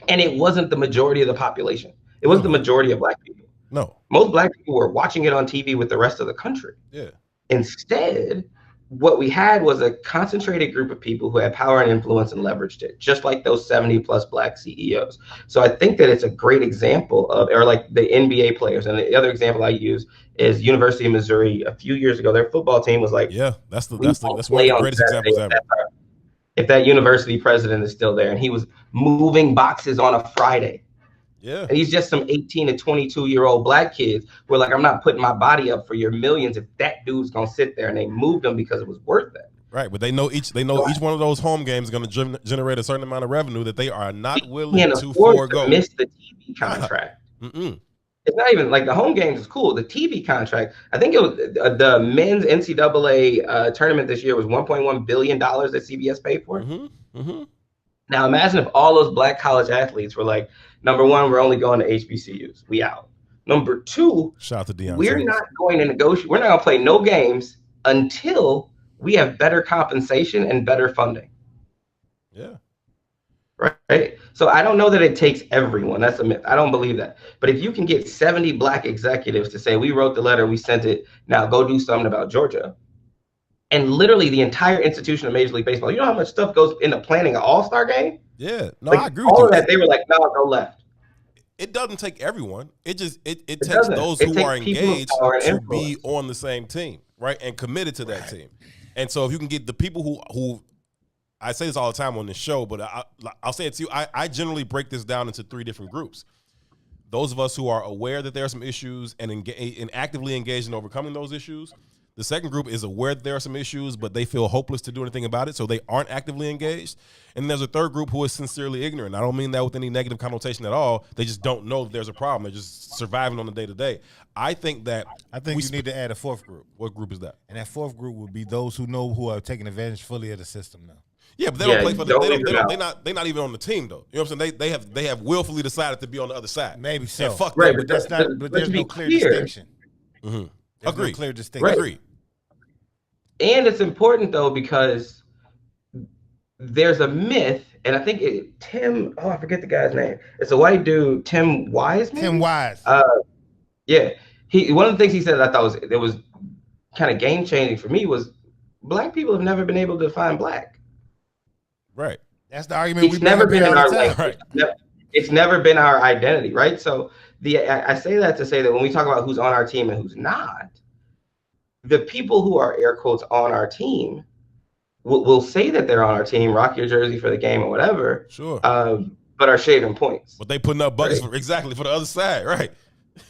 and it wasn't the majority of the population. It wasn't the majority of black people. No. Most black people were watching it on TV with the rest of the country. Yeah. Instead, what we had was a concentrated group of people who had power and influence and leveraged it, just like those 70 plus black CEOs. So I think that it's a great example of, or like the NBA players. And the other example I use is University of Missouri. A few years ago, their football team was like, that's one of the greatest examples ever. If that university president is still there, and he was moving boxes on a Friday. Yeah. And he's just some 18 to 22-year-old black kids who are like, I'm not putting my body up for your millions if that dude's gonna sit there, and they moved him because it was worth it. Right, but they know each one of those home games is going to generate a certain amount of revenue that they are not willing to forego. Miss the TV contract. It's not even like the home games is cool. The TV contract, I think it was the men's NCAA tournament this year was $1.1 billion that CBS paid for. Now imagine if all those black college athletes were like, number one, we're only going to HBCUs. We out. Number two, shout out to Deion we're Sanders. not going to negotiate. We're not going to play no games until we have better compensation and better funding. Yeah. Right. So I don't know that it takes everyone. That's a myth. I don't believe that. But if you can get 70 black executives to say, we wrote the letter, we sent it, now go do something about Georgia. And literally the entire institution of Major League Baseball, you know how much stuff goes into planning an all-star game? Yeah. No, like, I agree with all you. of that, they were like, no, go left. It doesn't take everyone. It takes those who are engaged to be on the same team, right? And committed to that team. And so if you can get the people who I say this all the time on this show, but I'll say it to you. I generally break this down into 3 different groups. Those of us who are aware that there are some issues and actively engaged in overcoming those issues. The second group is aware that there are some issues, but they feel hopeless to do anything about it, so they aren't actively engaged. And then there's a third group who is sincerely ignorant. I don't mean that with any negative connotation at all. They just don't know that there's a problem. They're just surviving on the day-to-day. I think you need to add a fourth group. What group is that? And that fourth group would be those who are taking advantage fully of the system now. Yeah, but they don't play for they're not even on the team though. You know what I'm saying? They have willfully decided to be on the other side. Maybe so. Fuck right, them. But that's not. But there's no clear distinction. Mm-hmm. Agree. No clear distinction. Right. Agree. And it's important though because there's a myth, and I think I forget the guy's name. It's a white dude, Tim Wise. Maybe? Tim Wise. Yeah. One of the things he said that I thought was kind of game changing for me was black people have never been able to define black. Right. That's the argument. It's never been in our language. Right. It's never been our identity, right? So I say that to say that when we talk about who's on our team and who's not, the people who are air quotes on our team will say that they're on our team, rock your jersey for the game or whatever. Sure. But are shaving points. But they putting up buckets for the other side, right?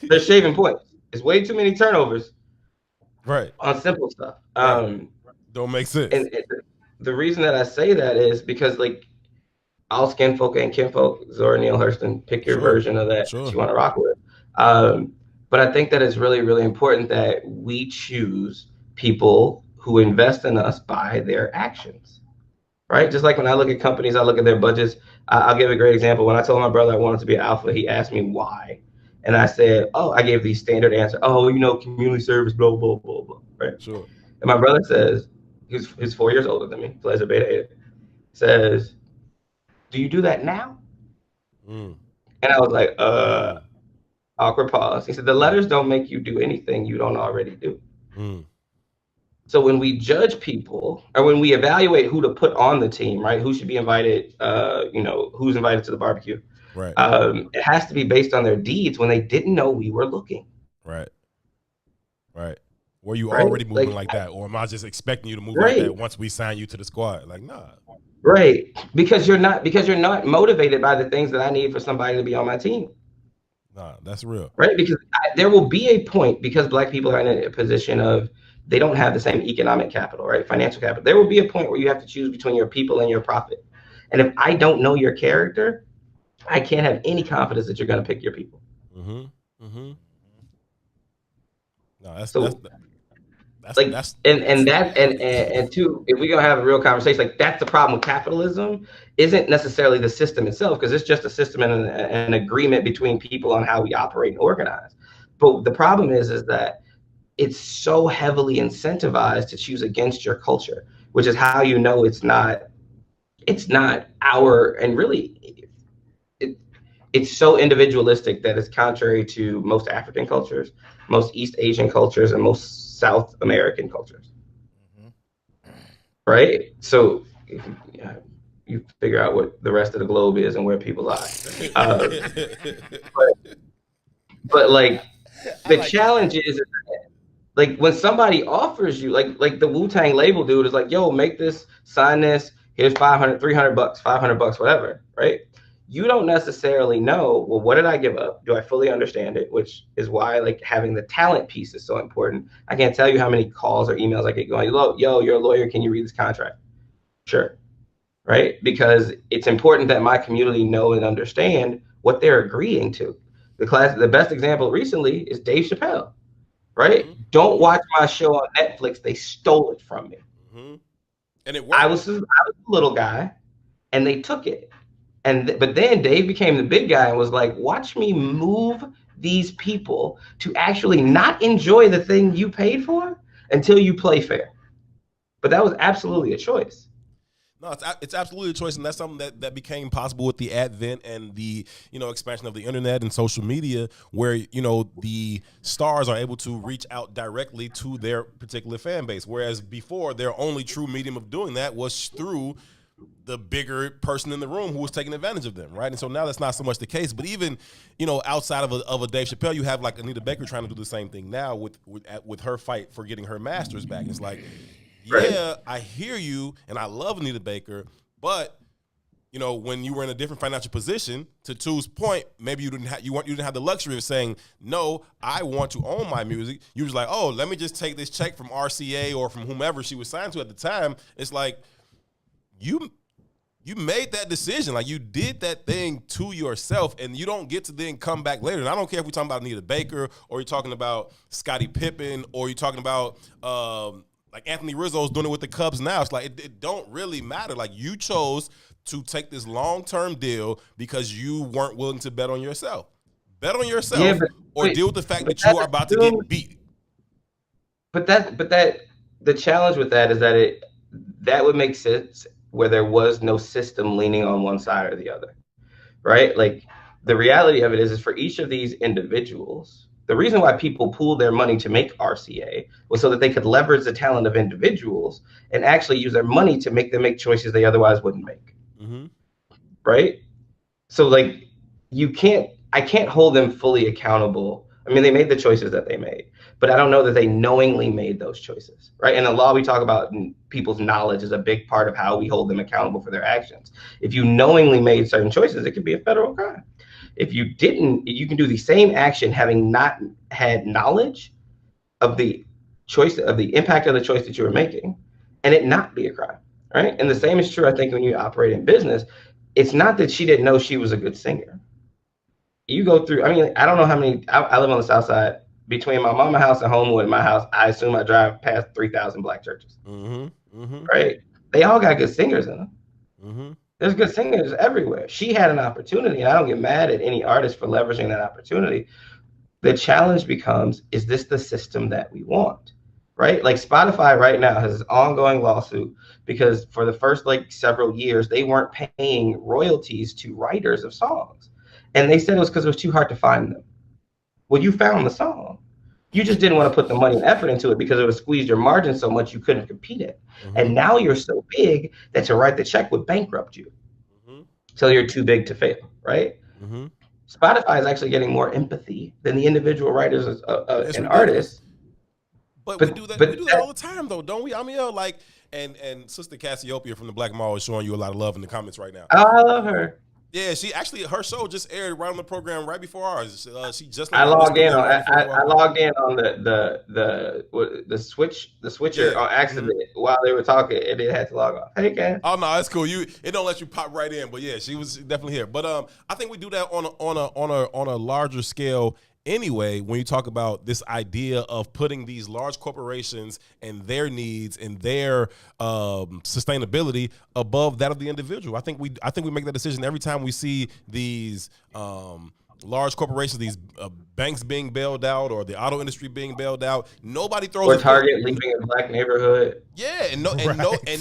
They're shaving points. It's way too many turnovers. Right. On simple stuff. Don't make sense. And the reason that I say that is because like all skin folk and kinfolk, Zora Neale Hurston, pick your version of that you want to rock with. But I think that it's really, really important that we choose people who invest in us by their actions, right? Just like when I look at companies, I look at their budgets. I'll give a great example. When I told my brother I wanted to be an alpha, he asked me why. And I said, I gave the standard answer. Community service, blah, blah, blah, blah, right? Sure. And my brother says, he's 4 years older than me, plays a beta 8, says, do you do that now? And I was like, Awkward pause. He said, the letters don't make you do anything you don't already do. Mm. So when we judge people, or when we evaluate who to put on the team, right? Who should be invited, who's invited to the barbecue. Right. It has to be based on their deeds when they didn't know we were looking. Right. Were you already moving like that? Or am I just expecting you to move like that once we sign you to the squad? Like, nah. Right. Because you're not motivated by the things that I need for somebody to be on my team. Nah, that's real. Right. Because there will be a point, because Black people are in a position of, they don't have the same economic capital, right? Financial capital. There will be a point where you have to choose between your people and your profit. And if I don't know your character, I can't have any confidence that you're going to pick your people. No, that's two, if we're going to have a real conversation, like, that's the problem with capitalism, isn't necessarily the system itself, because it's just a system and an agreement between people on how we operate and organize. But the problem is that it's so heavily incentivized to choose against your culture, which is how you know it's not our, and really it's so individualistic that it's contrary to most African cultures, most East Asian cultures, and most South American cultures. Right? So you figure out what the rest of the globe is and where people lie. But like, the challenge is, like, when somebody offers you, like the Wu-Tang label dude is like, yo, make this, sign this, here's $500, $300, $500, whatever, right? You don't necessarily know, well, what did I give up? Do I fully understand it? Which is why, like, having the talent piece is so important. I can't tell you how many calls or emails I get going, yo, you're a lawyer, can you read this contract? Sure, right? Because it's important that my community know and understand what they're agreeing to. The best example recently is Dave Chappelle. Right? Don't watch my show on Netflix. They stole it from me. And it worked. I was a little guy, and they took it. But then Dave became the big guy and was like, watch me move these people to actually not enjoy the thing you paid for until you play fair. But that was absolutely a choice. No, it's absolutely a choice, and that's something that became possible with the advent and the expansion of the internet and social media, where the stars are able to reach out directly to their particular fan base, whereas before their only true medium of doing that was through the bigger person in the room who was taking advantage of them, right? And so now that's not so much the case. But even outside of a Dave Chappelle, you have like Anita Baker trying to do the same thing now with her fight for getting her masters back. It's like, yeah, I hear you, and I love Anita Baker, but when you were in a different financial position, to Tu's point, maybe you didn't have the luxury of saying, no, I want to own my music. You was like, oh, let me just take this check from RCA or from whomever she was signed to at the time. It's like you made that decision, like you did that thing to yourself, and you don't get to then come back later. And I don't care if we're talking about Anita Baker or you're talking about Scottie Pippen or you're talking about like Anthony Rizzo's doing it with the Cubs now. It's like it don't really matter. Like, you chose to take this long-term deal because you weren't willing to bet on yourself. Bet on yourself, deal with the fact that you are about to get beat. But the challenge with that is that would make sense where there was no system leaning on one side or the other, right? Like, the reality of it is for each of these individuals, the reason why people pooled their money to make RCA was so that they could leverage the talent of individuals and actually use their money to make them make choices they otherwise wouldn't make. Right? So, like, I can't hold them fully accountable. I mean, they made the choices that they made, but I don't know that they knowingly made those choices, right? In the law, we talk about people's knowledge is a big part of how we hold them accountable for their actions. If you knowingly made certain choices, it could be a federal crime. If you didn't, you can do the same action having not had knowledge of the choice, of the impact of the choice that you were making, and it not be a crime, right? And the same is true, I think, when you operate in business. It's not that she didn't know she was a good singer. You go through, I mean, I don't know how many, I live on the South Side. Between my mama house and Homewood and my house, I assume I drive past 3,000 black churches, right? They all got good singers in them. There's good singers everywhere. She had an opportunity, and I don't get mad at any artist for leveraging that opportunity. The challenge becomes, is this the system that we want, right? Like, Spotify right now has this ongoing lawsuit because for the first several years, they weren't paying royalties to writers of songs. And they said it was because it was too hard to find them. Well, you found the song. You just didn't want to put the money and effort into it because it would squeeze your margin so much you couldn't compete it. And now you're so big that to write the check would bankrupt you. So you're too big to fail, right? Spotify is actually getting more empathy than the individual writers and artists. But we do that all the time, though, don't we? I mean, like, and Sister Cassiopeia from the Black Mall is showing you a lot of love in the comments right now. Oh, I love her. Yeah, she actually, her show just aired right on the program right before ours. She just. I logged in on the switcher on accident while they were talking, and it had to log off. Hey, Ken. Oh no, it's cool. It don't let you pop right in, but yeah, she was definitely here. But I think we do that on a larger scale. Anyway, when you talk about this idea of putting these large corporations and their needs and their sustainability above that of the individual, I think we make that decision every time we see these large corporations, these banks being bailed out or the auto industry being bailed out. Nobody throws or Target leaving a black neighborhood. Yeah, and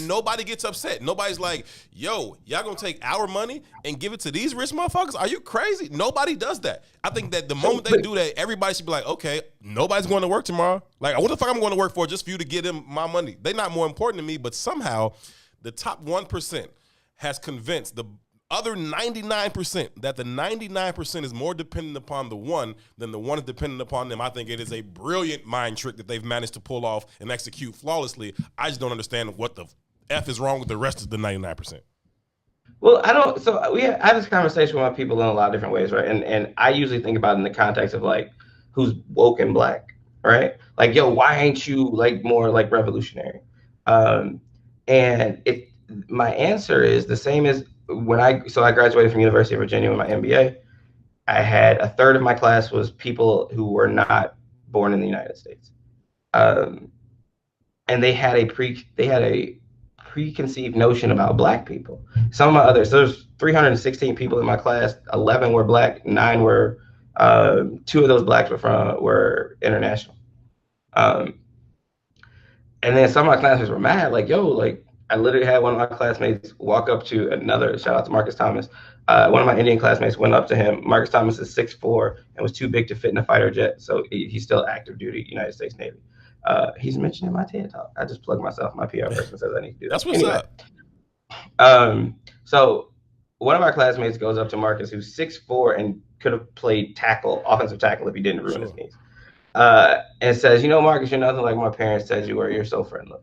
nobody gets upset. Nobody's like, "Yo, y'all gonna take our money and give it to these rich motherfuckers? Are you crazy?" Nobody does that. I think that the moment they do that, everybody should be like, "Okay, nobody's going to work tomorrow. Like, what the fuck I'm going to work for just for you to get them my money? They're not more important to me." But somehow, the top 1% has convinced the other 99% that the 99% is more dependent upon the one than the one is dependent upon them. I think it is a brilliant mind trick that they've managed to pull off and execute flawlessly. I just don't understand what the F is wrong with the rest of the 99%. Well, I don't. So I have this conversation with my people in a lot of different ways, right? And I usually think about it in the context of like who's woke and black, right? Like, yo, why ain't you like more like revolutionary? And my answer is the same as when I graduated from University of Virginia with my MBA. I had a third of my class was people who were not born in the United States, and they had a preconceived notion about black people. Some of my others, there's 316 people in my class. 11 were black, 9 were 2 of those blacks were international. And then some of my classmates were mad, like, yo, like, I literally had one of my classmates walk up to another, shout out to Marcus Thomas. One of my Indian classmates went up to him. Marcus Thomas is 6'4" and was too big to fit in a fighter jet. So he's still active duty, United States Navy. He's mentioned in my TED Talk. I just plug myself. My PR person says I need to do that. That's what's up. So one of our classmates goes up to Marcus, who's 6'4" and could have played offensive tackle if he didn't ruin his knees. And says, you know, Marcus, you're nothing like my parents said you were. You're so friendly.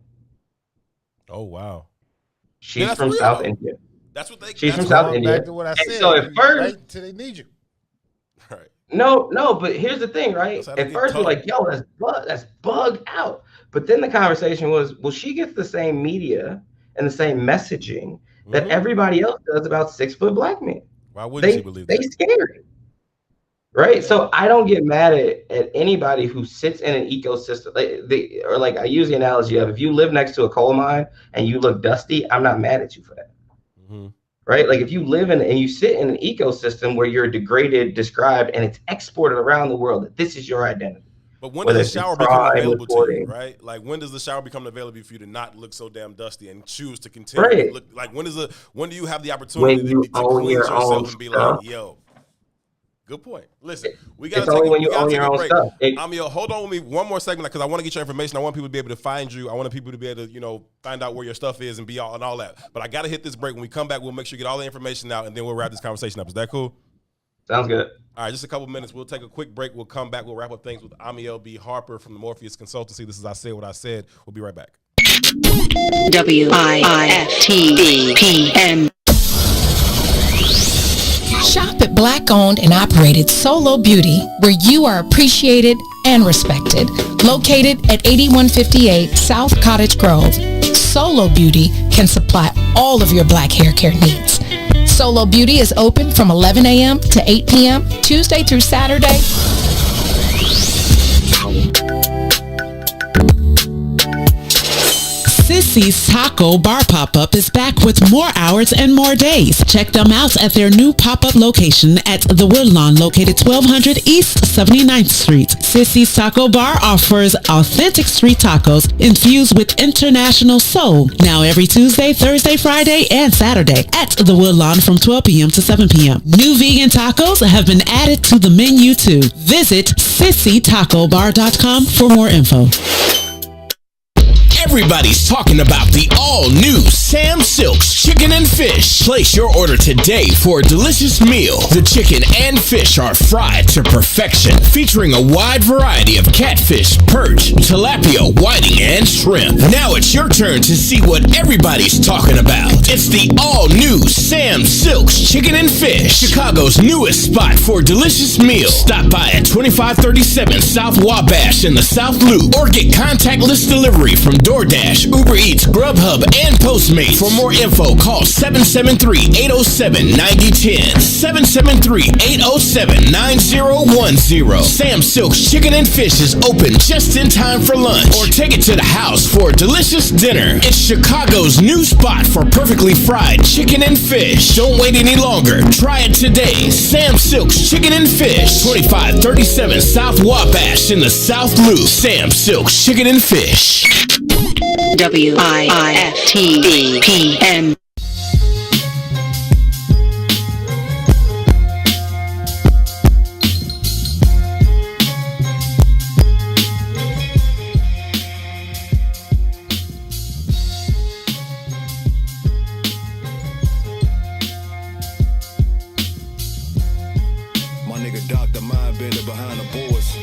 Oh, wow. She's from South India. That's what they. She's from South India. Back to what I said. So at first, right till they need you. Right. No, but here's the thing, right? At first, we're like, yo, that's bugged out. But then the conversation was, well, she gets the same media and the same messaging that everybody else does about 6-foot black men. Why wouldn't she believe that? They scary. Right. So I don't get mad at anybody who sits in an ecosystem. I use the analogy of if you live next to a coal mine and you look dusty, I'm not mad at you for that. Right. Like if you live in and you sit in an ecosystem where you're degraded, described, and it's exported around the world that this is your identity. But when does the shower become available to you, right? Like when does the shower become available for you to not look so damn dusty and choose to continue to look like when do you have the opportunity to cleanse yourself and be like, yo. Good point. Listen, we got to take a break. Amio, hold on with me one more segment because I want to get your information. I want people to be able to find you. I want people to be able to, find out where your stuff is and all that. But I got to hit this break. When we come back, we'll make sure you get all the information out, and then we'll wrap this conversation up. Is that cool? Sounds good. All right, just a couple minutes. We'll take a quick break. We'll come back. We'll wrap up things with Amiel B. Harper from the Morpheus Consultancy. This is I Said What I Said. We'll be right back. WIFTDPM. Shop at Black-owned and operated Solo Beauty, where you are appreciated and respected. Located at 8158 South Cottage Grove, Solo Beauty can supply all of your black hair care needs. Solo Beauty is open from 11 a.m. to 8 p.m., Tuesday through Saturday. Sissy's Taco Bar Pop-Up is back with more hours and more days. Check them out at their new pop-up location at the Woodlawn, located 1200 East 79th Street. Sissy's Taco Bar offers authentic street tacos infused with international soul. Now every Tuesday, Thursday, Friday, and Saturday at the Woodlawn from 12 p.m. to 7 p.m. New vegan tacos have been added to the menu too. Visit sissytacobar.com for more info. Everybody's talking about the all-new Sam Silk's Chicken and Fish. Place your order today for a delicious meal. The chicken and fish are fried to perfection, featuring a wide variety of catfish, perch, tilapia, whiting, and shrimp. Now it's your turn to see what everybody's talking about. It's the all-new Sam Silk's Chicken and Fish, Chicago's newest spot for delicious meals. Stop by at 2537 South Wabash in the South Loop, or get contactless delivery from DoorDash, Uber Eats, Grubhub, and Postmates. For more info, call 773-807-9010, 773-807-9010. Sam Silk's Chicken and Fish is open just in time for lunch, or take it to the house for a delicious dinner. It's Chicago's new spot for perfectly fried chicken and fish. Don't wait any longer. Try it today. Sam Silk's Chicken and Fish, 2537 South Wabash in the South Loop. Sam Silk's Chicken and Fish. WIFTDPN. My nigga Dr. Mindbender behind the boards.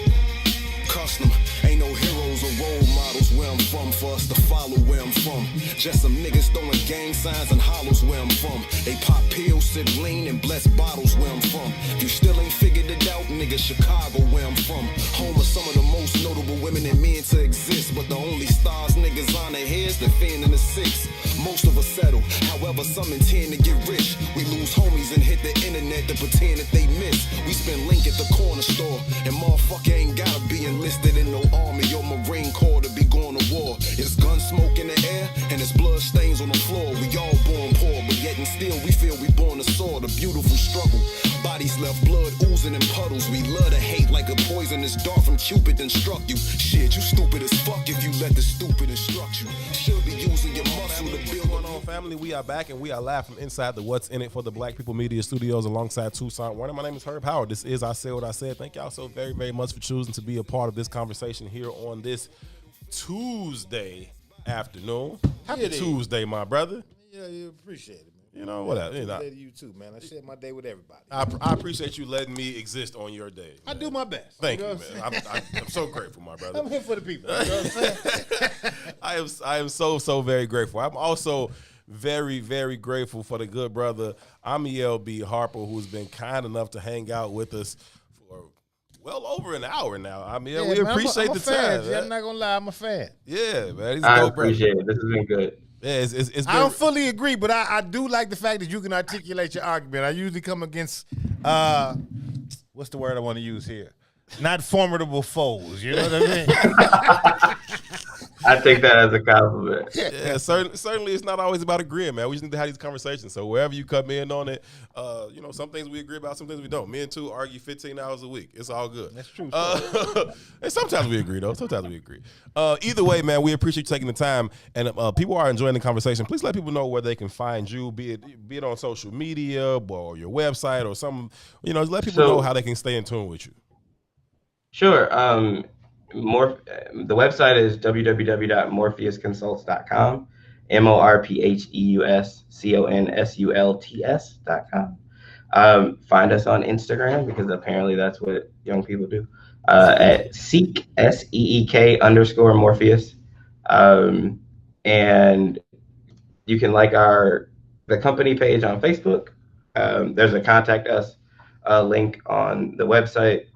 Custom, ain't no heroes or role models where I'm from for us to follow where I'm from. Just some niggas throwing gang signs and hollows where I'm from. They pop pills, sip lean, and bless bottles where I'm from. You still ain't figured it out, nigga, Chicago where I'm from. Home of some of the most notable women and men to exist. But the only stars niggas on their heads, the fin and the six. Most of us settle, however some intend to get rich. We lose homies and hit the internet to pretend that they miss. We spend link at the corner store, and motherfucker ain't gotta be enlisted in no army or Marine Corps to be going to war. It's gun smoke in the air, and it's blood stains on the floor. We all born poor, but yet and still we feel we born to soar. The beautiful struggle, bodies left blood oozing in puddles. We love to hate like a poisonous dart from Cupid then struck you. Shit, you stupid as fuck if you let the stupid instruct you. Should be using your muscle to build. What's going on, family? We are back, and we are live from inside the What's In It for the Black People Media Studios alongside Toussaint Werner. My name is Herb Howard. This is I Said What I Said. Thank y'all so very, very much for choosing to be a part of this conversation here on this Tuesday afternoon. Happy Tuesday, my brother. Yeah, you appreciate it, man. You know, whatever. You know, to you too, man. I share my day with everybody. I appreciate you letting me exist on your day. I do my best. Thank you, man. I'm so grateful, my brother. I'm here for the people. You know what I'm saying? I am so very grateful. I'm also very, very grateful for the good brother Amiel B. Harper, who's been kind enough to hang out with us for well over an hour now. I mean, we appreciate I'm a the fan. time. Yeah, I'm not gonna lie, I'm a fan. Yeah, man. He's I dope, appreciate it. This has been good. Yeah, it's been, I don't fully agree, but I do like the fact that you can articulate your argument. I usually come against what's the word I want to use here? Not formidable foes. You know what I mean? I take that as a compliment. Yeah, certainly it's not always about agreeing, man. We just need to have these conversations. So wherever you come in on it, you know, some things we agree about, some things we don't. Me and Tu argue 15 hours a week. It's all good. That's true. And sometimes we agree, though. Sometimes we agree. Either way, man, we appreciate you taking the time. And people are enjoying the conversation. Please let people know where they can find you, be it on social media or your website or some, you know, let people know how they can stay in tune with you. Sure. The website is www.morpheusconsults.com, morpheusconsults.com. Find us on Instagram, because apparently that's what young people do, at Seek, SEEK _Morpheus. And you can like the company page on Facebook. There's a contact us link on the website,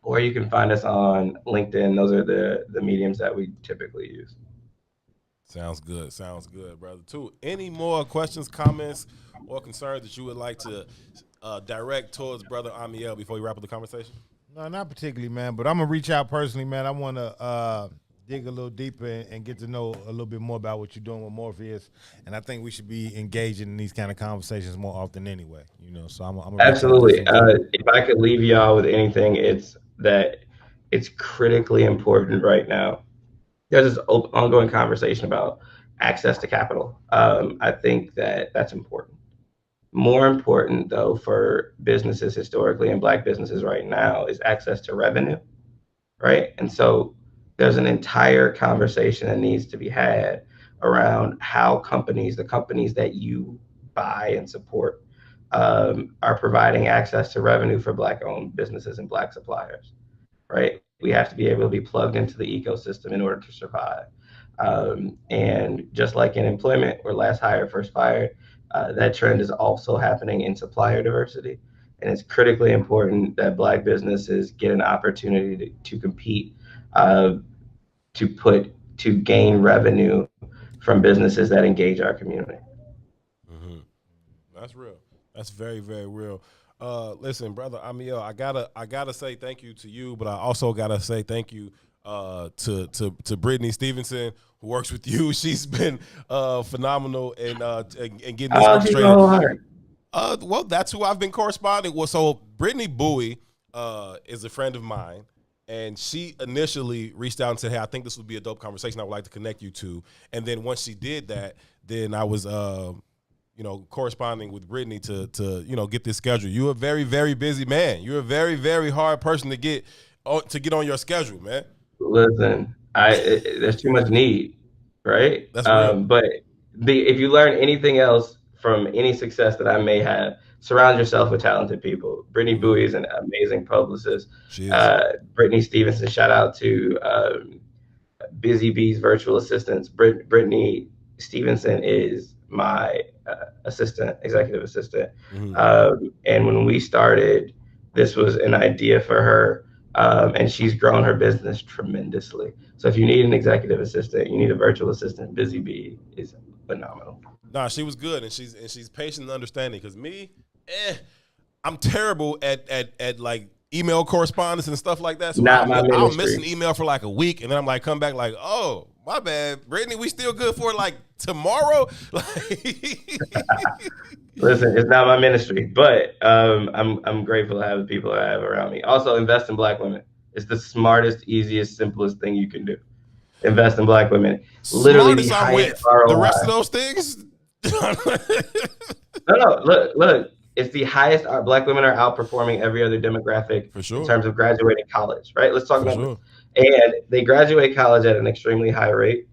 or you can find us on LinkedIn. Those are the mediums that we typically use. Sounds good, brother. Tu, any more questions, comments, or concerns that you would like to direct towards brother Amiel before we wrap up the conversation? No, not particularly, man. But I'm gonna reach out personally, man. I want to dig a little deeper and get to know a little bit more about what you're doing with Morpheus. And I think we should be engaging in these kind of conversations more often anyway. You know, so I'm absolutely. If I could leave y'all with anything, it's that it's critically important right now. There's this ongoing conversation about access to capital. I think that's important. More important, though, for businesses historically and Black businesses right now is access to revenue. right? And so there's an entire conversation that needs to be had around how the companies that you buy and support, are providing access to revenue for Black-owned businesses and Black suppliers, right? We have to be able to be plugged into the ecosystem in order to survive. And just like in employment, where last hired, first fired, that trend is also happening in supplier diversity. And it's critically important that Black businesses get an opportunity to compete, to gain revenue from businesses that engage our community. Mm-hmm. That's real. That's very, very real. Listen, brother Amiel, I gotta say thank you to you, but I also gotta say thank you to Brittany Stevenson, who works with you. She's been phenomenal in getting this orchestrated. Well, that's who I've been corresponding with. So Brittany Bowie is a friend of mine, and she initially reached out and said, "Hey, I think this would be a dope conversation I would like to connect you to." And then once she did that, then I was corresponding with Brittany to get this schedule. You're a very, very busy man. You're a very, very hard person to get on your schedule, man. Listen, there's too much need, right? That's real. But if you learn anything else from any success that I may have, surround yourself with talented people. Brittany Bowie is an amazing publicist. She is. Brittany Stevenson, shout out to Busy Bee's virtual assistants. Brittany Stevenson is my executive assistant. Mm-hmm. And when we started, this was an idea for her. And she's grown her business tremendously. So if you need an executive assistant, you need a virtual assistant, Busy Bee is phenomenal. Nah, she was good, and she's patient and understanding. Because me, I'm terrible at like email correspondence and stuff like that. So I'll miss an email for like a week, and then I'm like, come back like, oh, my bad, Brittany, we still good for like tomorrow. Listen, it's not my ministry, but I'm grateful to have the people I have around me. Also, invest in Black women. It's the smartest, easiest, simplest thing you can do. Invest in Black women. Literally the highest ROI. The rest of those things. No, look. It's the highest. Black women are outperforming every other demographic for sure in terms of graduating college, right? Let's talk about this. And they graduate college at an extremely high rate.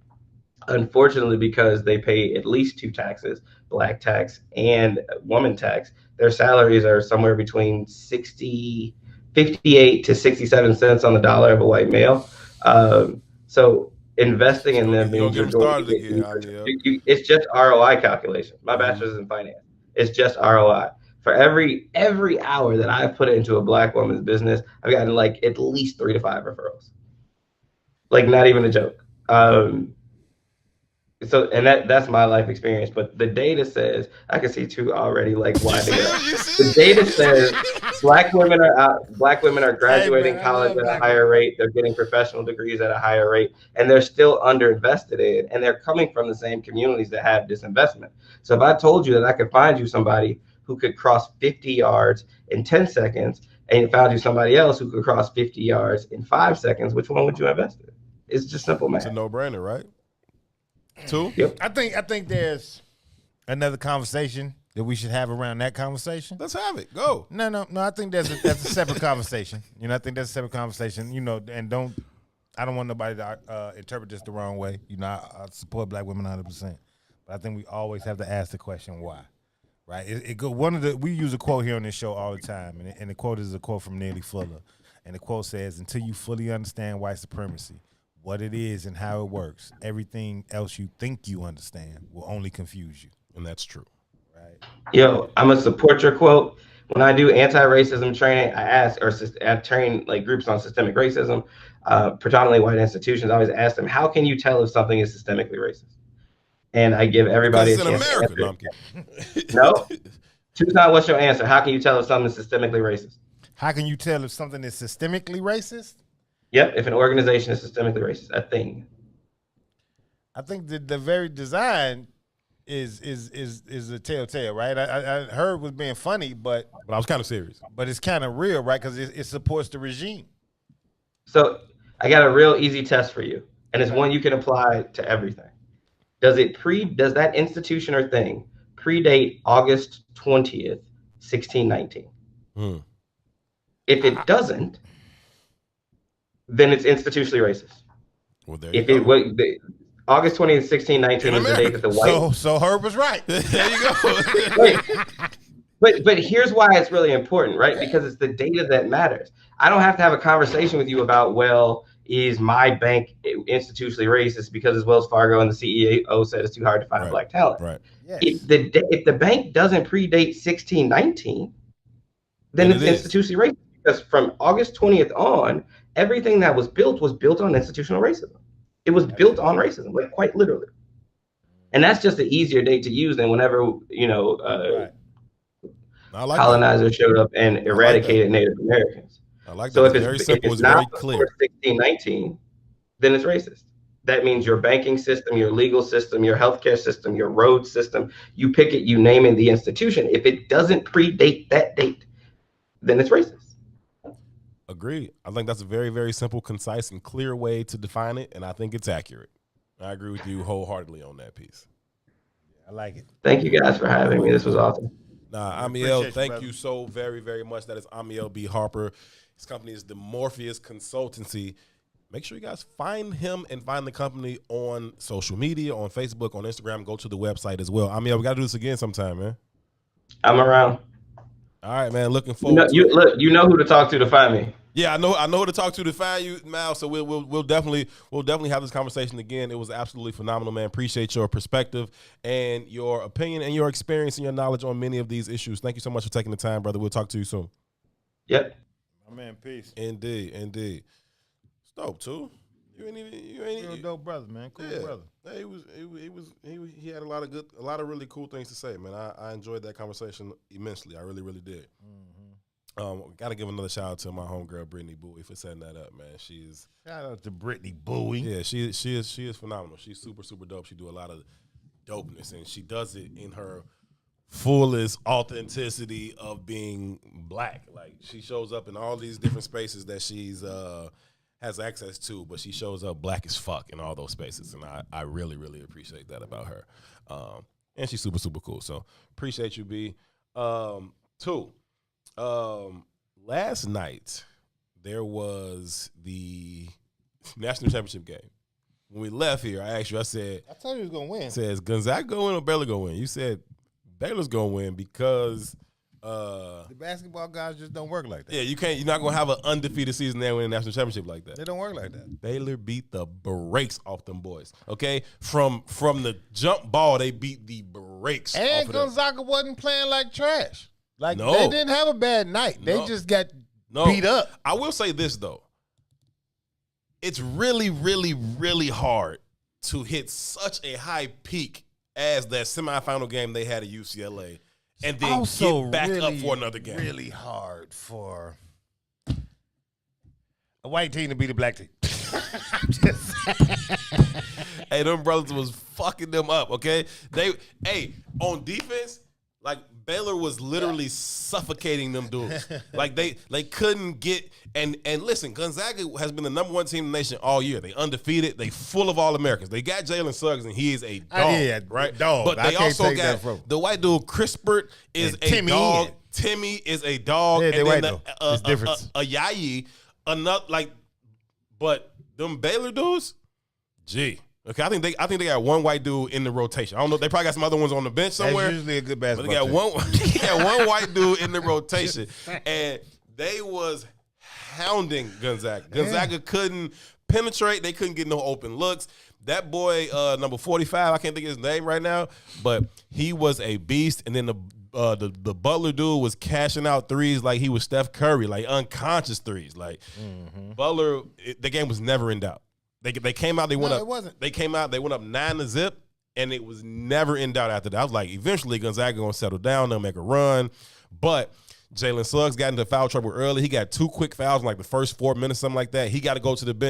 Unfortunately, because they pay at least two taxes, Black tax and woman tax, their salaries are somewhere between 58 to 67 cents on the dollar of a white male. So investing in them means you're going to get, it's just ROI calculation. My bachelor's is in finance. It's just ROI. For every hour that I've put into a Black woman's business, I've gotten like at least 3 to 5 referrals. Like, not even a joke. So, and that's my life experience, but the data says, I can see two already like winding up. The data says Black women are graduating college at a higher rate. They're getting professional degrees at a higher rate, and they're still underinvested in, and they're coming from the same communities that have disinvestment. So if I told you that I could find you somebody who could cross 50 yards in 10 seconds, and found you somebody else who could cross 50 yards in 5 seconds, which one would you invest in? It's just simple math. It's a no-brainer, right? Two? Yep. I think there's another conversation that we should have around that conversation. Let's have it. Go. No. I think that's a separate conversation. I think that's a separate conversation. And I don't want nobody to interpret this the wrong way. I support Black women 100%, but I think we always have to ask the question why. Right? We use a quote here on this show all the time, and the quote is a quote from Neely Fuller, and the quote says, "Until you fully understand white supremacy, what it is and how it works, everything else you think you understand will only confuse you." And that's true. Right. Yo, I'm gonna support your quote. When I do anti-racism training, I train like groups on systemic racism, predominantly white institutions. I always ask them, how can you tell if something is systemically racist? And I give everybody a chance to answer. No. Toussaint, what's your answer? How can you tell if something is systemically racist? How can you tell if something is systemically racist? Yep, if an organization is systemically racist, a thing. I think the very design is a telltale, right? I heard was being funny, but I was kind of serious. But it's kind of real, right? Because it supports the regime. So I got a real easy test for you, and it's one you can apply to everything. Does that institution or thing predate August 20th, 1619? If it doesn't, then it's institutionally racist. Well, there If you it go. was August 20th, 1619 was the date that the white. So Herb was right. There you go. Wait, but here's why it's really important, right? Because it's the data that matters. I don't have to have a conversation with you about, well, is my bank institutionally racist because it's Wells Fargo and the CEO said it's too hard to find black talent. Right. Yes. If the bank doesn't predate 1619, then it's institutionally racist. Because from August 20th on, everything that was built on institutional racism. It was built on racism, like quite literally. And that's just an easier date to use than whenever, colonizers showed up and eradicated Native Americans. I like that. So It's very simple. It's very clear. 1619, then it's racist. That means your banking system, your legal system, your healthcare system, your road system, you pick it, you name it, the institution. If it doesn't predate that date, then it's racist. Agreed. I think that's a very, very simple, concise, and clear way to define it, and I think it's accurate. I agree with you wholeheartedly on that piece. I like it. Thank you guys for having me. This was awesome. Amiel, thank you so very, very much. That is Amiel B. Harper. His company is the Morpheus Consultancy. Make sure you guys find him and find the company on social media, on Facebook, on Instagram. Go to the website as well. Amiel, we got to do this again sometime, man. I'm around. All right, man. Looking forward to it. You know who to talk to find me. Yeah, I know who to talk to find you, Mal. So we'll definitely have this conversation again. It was absolutely phenomenal, man. Appreciate your perspective and your opinion and your experience and your knowledge on many of these issues. Thank you so much for taking the time, brother. We'll talk to you soon. Yep. My man, peace. Indeed. It's dope too. You ain't Real dope brother, man. Cool brother. Yeah, he had a lot of really cool things to say, man. I enjoyed that conversation immensely. I really, really did. Got to give another shout out to my homegirl Brittany Bowie for setting that up, man. Shout out to Brittany Bowie. Yeah, she is phenomenal. She's super, super dope. She do a lot of dopeness, and she does it in her fullest authenticity of being black. Like, she shows up in all these different spaces that she's has access to, but she shows up black as fuck in all those spaces, and I really, really appreciate that about her. And she's super, super cool. So appreciate you, B. Two. Last night there was the national championship game. When we left here, I asked you, I said, I told you he was gonna win. Says Gonzaga gonna win or Baylor gonna win? You said Baylor's gonna win because the basketball guys just don't work like that. Yeah, you're not gonna have an undefeated season there and win a national championship like that. They don't work like that. Baylor beat the brakes off them boys. Okay? From the jump ball, they beat the brakes off And of them. Gonzaga wasn't playing like trash. Like, No. they didn't have a bad night. They just got beat up. I will say this, though. It's really, really, really hard to hit such a high peak as that semifinal game they had at UCLA and then Also get back up really, for another game. Really hard for a white team to beat a black team. I'm just saying. Hey, them brothers was fucking them up, okay? On defense, like, Baylor was literally suffocating them dudes. Like, they couldn't get and listen, Gonzaga has been the number one team in the nation all year. They undefeated. They full of All-Americans. They got Jalen Suggs, and he is a dog, right? Dog. But they also got the white dude, Crispert, is And a Timmy dog. in. Timmy is a dog. Yeah, and they then white, though. There's difference. Yayi, another, like, but them Baylor dudes, gee. Okay, I think they got one white dude in the rotation. I don't know. They probably got some other ones on the bench somewhere. That's usually a good basketball But they got one white dude in the rotation, and they was hounding Gonzaga. Gonzaga couldn't penetrate. They couldn't get no open looks. That boy, number 45, I can't think of his name right now, but he was a beast. And then the Butler dude was cashing out threes like he was Steph Curry, like unconscious threes. Like Butler, the game was never in doubt. They came out, they went up. It wasn't. They came out, they went up 9-0, and it was never in doubt after that. I was like, eventually Gonzaga gonna settle down, they'll make a run. But Jalen Suggs got into foul trouble early. He got 2 quick fouls in like the first 4 minutes, something like that. He got to go to the bench.